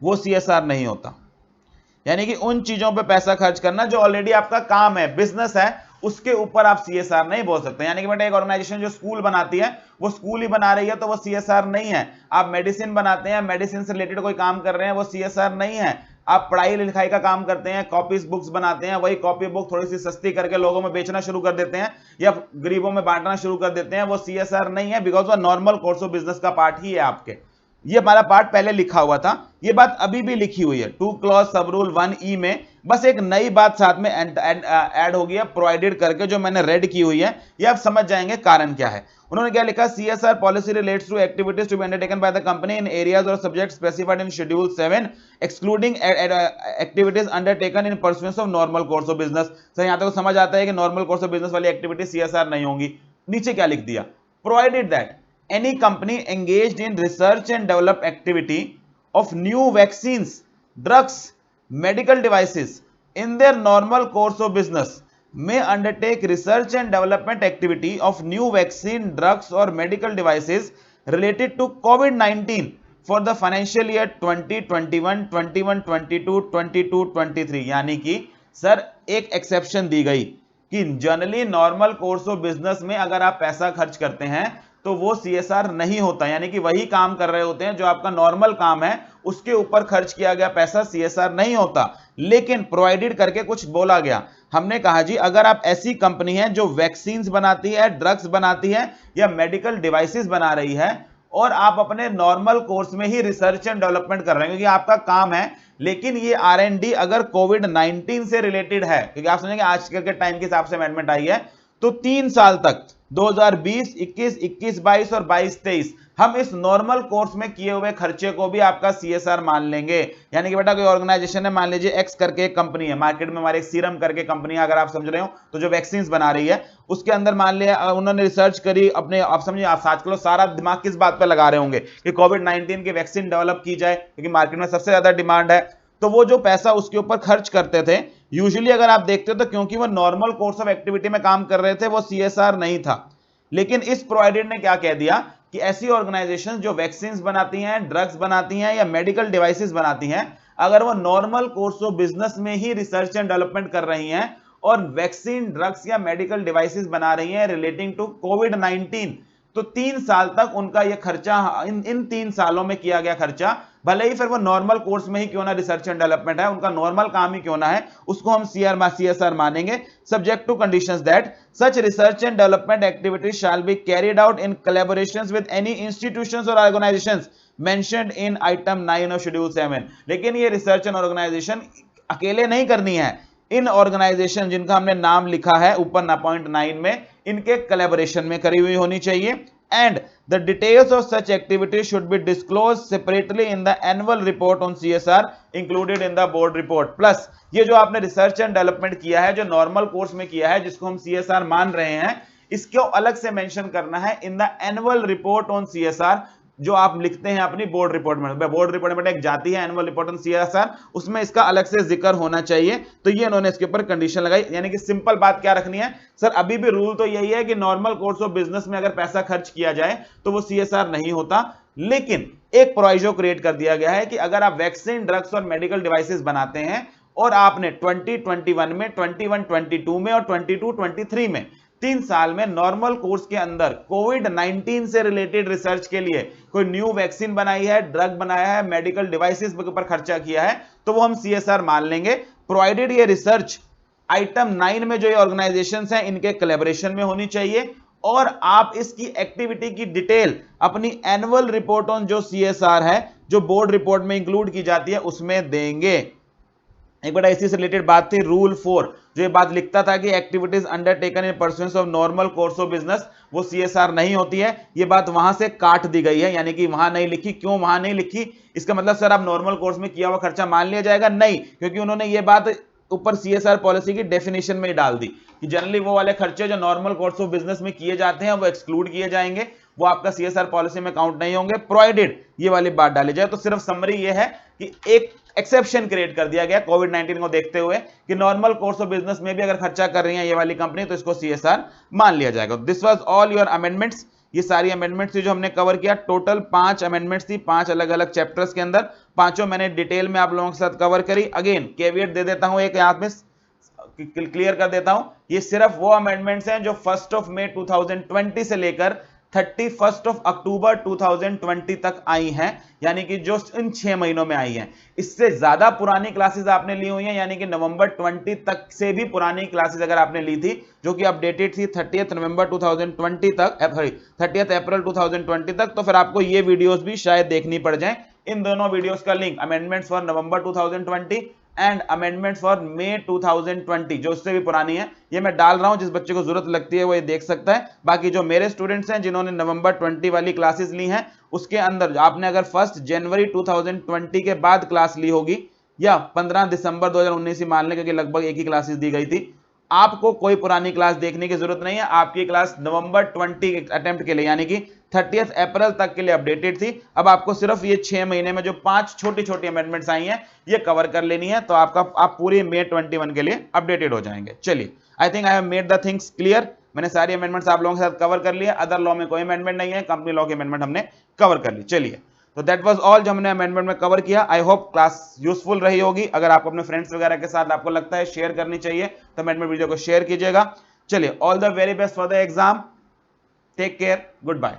वो सीएसआर नहीं होता। यानी कि उन चीजों पे पैसा खर्च करना जो ऑलरेडी आपका काम है, बिजनेस है, उसके ऊपर आप सीएसआर नहीं बोल सकते। यानी कि बेटा एक ऑर्गेनाइजेशन जो स्कूल बनाती है वो स्कूल ही बना रही है तो वो सीएसआर नहीं है। आप मेडिसिन बनाते हैं, मेडिसिन से रिलेटेड कोई काम कर रहे हैं, वो सीएसआर नहीं है। आप पढ़ाई लिखाई का काम करते हैं, कॉपीज बुक्स बनाते हैं, वही कॉपी बुक थोड़ी सी सस्ती करके लोगों में बेचना शुरू कर देते हैं या गरीबों में बांटना शुरू कर देते हैं, वो सीएसआर नहीं है, बिकॉज वो नॉर्मल कोर्स ऑफ बिजनेस का पार्ट ही है आपके। ये हमारा पार्ट पहले लिखा हुआ था, ये बात अभी भी लिखी हुई है 2 क्लॉज सब रूल 1E में, बस एक नई बात साथ में ऐड हो गई है प्रोवाइडेड करके, जो मैंने रेड की हुई है। ये आप समझ जाएंगे कारण क्या है। उन्होंने क्या लिखा? CSR policy relates to activities to be undertaken by the company in areas और subject specified in schedule 7 excluding activities undertaken in pursuance of normal course of business. Sir यहां तक समझ आता है कि नॉर्मल कोर्स ऑफ बिजनेस वाली activity CSR नहीं होंगी। नीचे क्या लिख दिया? Provided that any company engaged in research and development activity of new vaccines, drugs, medical devices in their normal course of business may undertake research and development activity of new vaccine, drugs or medical devices related to COVID-19 for the financial year 2021, 21-22, 22-23। यानी कि sir एक exception दी गई कि generally normal course of business में अगर आप पैसा खर्च करते हैं तो वो सीएसआर नहीं होता। यानी कि वही काम कर रहे होते हैं जो आपका नॉर्मल काम है, उसके ऊपर खर्च किया गया पैसा सीएसआर नहीं होता। लेकिन प्रोवाइडेड करके कुछ बोला गया। हमने कहा जी अगर आप ऐसी कंपनी है जो वैक्सीन्स बनाती है, ड्रग्स बनाती है या मेडिकल डिवाइसेस बना रही है और आप अपने नॉर्मल कोर्स में ही रिसर्च एंड डेवलपमेंट कर रहे हैं क्योंकि आपका काम है, लेकिन ये R&D अगर कोविड-19 से रिलेटेड है, क्योंकि आप समझेंगे आजकल के टाइम के हिसाब से अमेंडमेंट आई है, तो 3 साल तक 2020, 21, 22 और 22-23 हम इस नॉर्मल कोर्स में किए हुए खर्चे को भी आपका CSR मान लेंगे। यानी कि बेटा कोई ऑर्गेनाइजेशन है, मान लीजिए एक्स करके एक कंपनी है, मार्केट में हमारे एक सीरम करके कंपनी है, अगर आप समझ रहे हो तो जो वैक्सीन बना रही है, उसके अंदर मान लिया उन्होंने रिसर्च करी अपने, आप समझिए आप आजकल सारा दिमाग किस बात पर लगा रहे होंगे कि कोविड-19 की वैक्सीन डेवलप की जाए क्योंकि मार्केट में सबसे ज्यादा डिमांड है। तो वो जो पैसा उसके ऊपर खर्च करते थे, यूजुअली अगर आप देखते हो तो क्योंकि वो नॉर्मल कोर्स ऑफ एक्टिविटी में काम कर रहे थे, वो CSR नहीं था। लेकिन इस प्रोवाइडर ने क्या कह दिया कि ऐसी ऑर्गेनाइजेशन जो वैक्सीन बनाती हैं, ड्रग्स बनाती हैं या मेडिकल डिवाइसेस बनाती हैं, अगर वो नॉर्मल कोर्स ऑफ बिजनेस में ही रिसर्च एंड डेवलपमेंट कर रही हैं और वैक्सीन, ड्रग्स या मेडिकल डिवाइसेस बना रही हैं रिलेटिंग टू कोविड-19, तो 3 साल तक उनका यह खर्चा, इन 3 सालों में किया गया खर्चा, भले ही फिर वो नॉर्मल कोर्स में ही क्यों ना रिसर्च एंड डेवलपमेंट है, उनका नॉर्मल काम ही क्यों ना है, उसको हम CSR मानेंगे, subject to conditions that such research and development activities shall be carried out in collaborations with any institutions और organisations mentioned in item 9 of schedule 7। लेकिन ये रिसर्च एंड ऑर्गेनाइजेशन अकेले नहीं करनी है, इन ऑर्गेनाइजेशन जिनका हमने नाम लिखा है ऊपर ना पॉइंट 9 में, इनके कोलैबोरेशन में करी हुई होनी चाहिए। And the details of such activities should be disclose separately in the annual report on CSR included in the board report. Plus ये जो आपने रिसर्च एंड डेवलपमेंट किया है, जो नॉर्मल कोर्स में किया है, जिसको हम CSR मान रहे हैं, इसको अलग से मेंशन करना है in the annual report on CSR, जो आप लिखते हैं अपनी बोर्ड रिपोर्ट में। बोर्ड रिपोर्ट में एक जाती है एनुअल रिपोर्ट ऑन CSR, उसमें इसका अलग से जिक्र होना चाहिए। तो ये इन्होंने इसके ऊपर कंडीशन लगाई। यानी कि सिंपल बात क्या रखनी है सर, अभी भी रूल तो यही है कि नॉर्मल कोर्स ऑफ बिजनेस में अगर पैसा खर्च किया जाए तो वो CSR नहीं होता, लेकिन एक प्रोविजो क्रिएट कर दिया गया है कि अगर आप वैक्सीन, ड्रग्स और मेडिकल डिवाइसेस बनाते हैं और आपने 2021 में, 21-22 में और 22-23 में 3 साल में नॉर्मल कोर्स के अंदर कोविड-19 से रिलेटेड रिसर्च के लिए कोई न्यू वैक्सीन बनाई है, ड्रग बनाया है, मेडिकल डिवाइसेस के ऊपर खर्चा किया है, तो वो हम CSR मान लेंगे, प्रोवाइडेड ये रिसर्च आइटम 9 में जो ये ऑर्गेनाइजेशंस हैं इनके कोलैबोरेशन में होनी चाहिए, और आप इसकी एक्टिविटी की डिटेल अपनी एनुअल रिपोर्ट ऑन जो CSR है, जो बोर्ड रिपोर्ट में इंक्लूड की जाती है, उसमें देंगे। एक बेटा इसी से रिलेटेड बात थी रूल 4, जो ये बात लिखता था कि activities undertaken in pursuance of normal course of business वो CSR नहीं होती है, ये बात वहां से काट दी गई है, यानी कि वहां नहीं लिखी। क्यों वहां नहीं लिखी? इसका मतलब सर आप नॉर्मल कोर्स में किया हुआ खर्चा मान लिया जाएगा? नहीं, क्योंकि उन्होंने ये बात ऊपर CSR पॉलिसी की डेफिनेशन में ही डाल दी कि जनरली वो वाले खर्चे जो नॉर्मल कोर्स ऑफ बिजनेस में किए जाते हैं वो एक्सक्लूड किए जाएंगे, वो आपका CSR पॉलिसी में काउंट नहीं होंगे, प्रोवाइडेड ये वाली बात डाली जाए। तो सिर्फ समरी ये है कि एक एक्सेप्शन क्रिएट कर दिया गया कोविड-19 को देखते हुए कि नॉर्मल कोर्स ऑफ बिजनेस में भी अगर खर्चा कर रही है ये वाली कंपनी तो इसको CSR मान लिया जाएगा। This was all your amendments. ये सारी अमेंडमेंट्स थी जो हमने कवर किया। टोटल 5 अमेंडमेंट्स थी, 5 अलग अलग चैप्टर्स के अंदर, पांचों मैंने डिटेल में आप लोगों के साथ कवर करी। अगेन कैविएट दे देता हूं, एक यहाँ में क्लियर कर देता हूं, ये सिर्फ वो अमेंडमेंट्स हैं जो 1 मई 2020 से लेकर 31 अक्टूबर 2020 तक आई हैं, यानी कि जो इन 6 महीनों में आई हैं। इससे ज्यादा पुरानी क्लासेस आपने ली हुई हैं, यानी कि नवंबर 20 तक से भी पुरानी क्लासेस अगर आपने ली थी, जो कि अपडेटेड थी 30 नवंबर 2020 तक, 30 अप्रैल 2020 तक, तो फिर आपको ये वीडियोस भी शायद देखनी पड़ जाए। इन दोनों वीडियोस का link amendments for November 2020 and amendment for May 2020 जो उससे भी पुरानी है, ये मैं डाल रहा हूं, जिस बच्चे को जरूरत लगती है वो ये देख सकता है। बाकी जो मेरे स्टूडेंट्स हैं जिन्होंने नवंबर 20 वाली क्लासेस ली हैं, उसके अंदर आपने अगर 1 जनवरी 2020 के बाद क्लास ली होगी या 15 दिसंबर 2019 ही मान लें, क्योंकि लगभग एक ही क्लासेस दी गई थी, आपको कोई पुरानी क्लास देखने की जरूरत नहीं है। आपकी क्लास नवंबर 20 अटेम्प्ट के लिए यानी कि 30 अप्रैल तक के लिए अपडेटेड थी। अब आपको सिर्फ ये 6 महीने में जो 5 छोटी छोटी अमेंडमेंट्स आई हैं ये कवर कर लेनी है, तो आप पूरी मई 21 के लिए अपडेटेड हो जाएंगे। चलिए, I think I have made the things clear. मैंने सारी अमेंडमेंट्स आप लोगों के साथ कवर कर लिया। अदर लॉ में कोई अमेंडमेंट नहीं है, कंपनी लॉ की अमेंडमेंट हमने कवर कर ली। चलिए, तो दैट वाज ऑल जो हमने अमेंडमेंट में कवर किया। आई होप क्लास यूजफुल रही होगी। अगर आपको अपने फ्रेंड्स वगैरह के साथ आपको लगता है शेयर करनी चाहिए तो अमेंडमेंट वीडियो को शेयर कीजिएगा। चलिए, all the very best for the exam. Take care, good bye.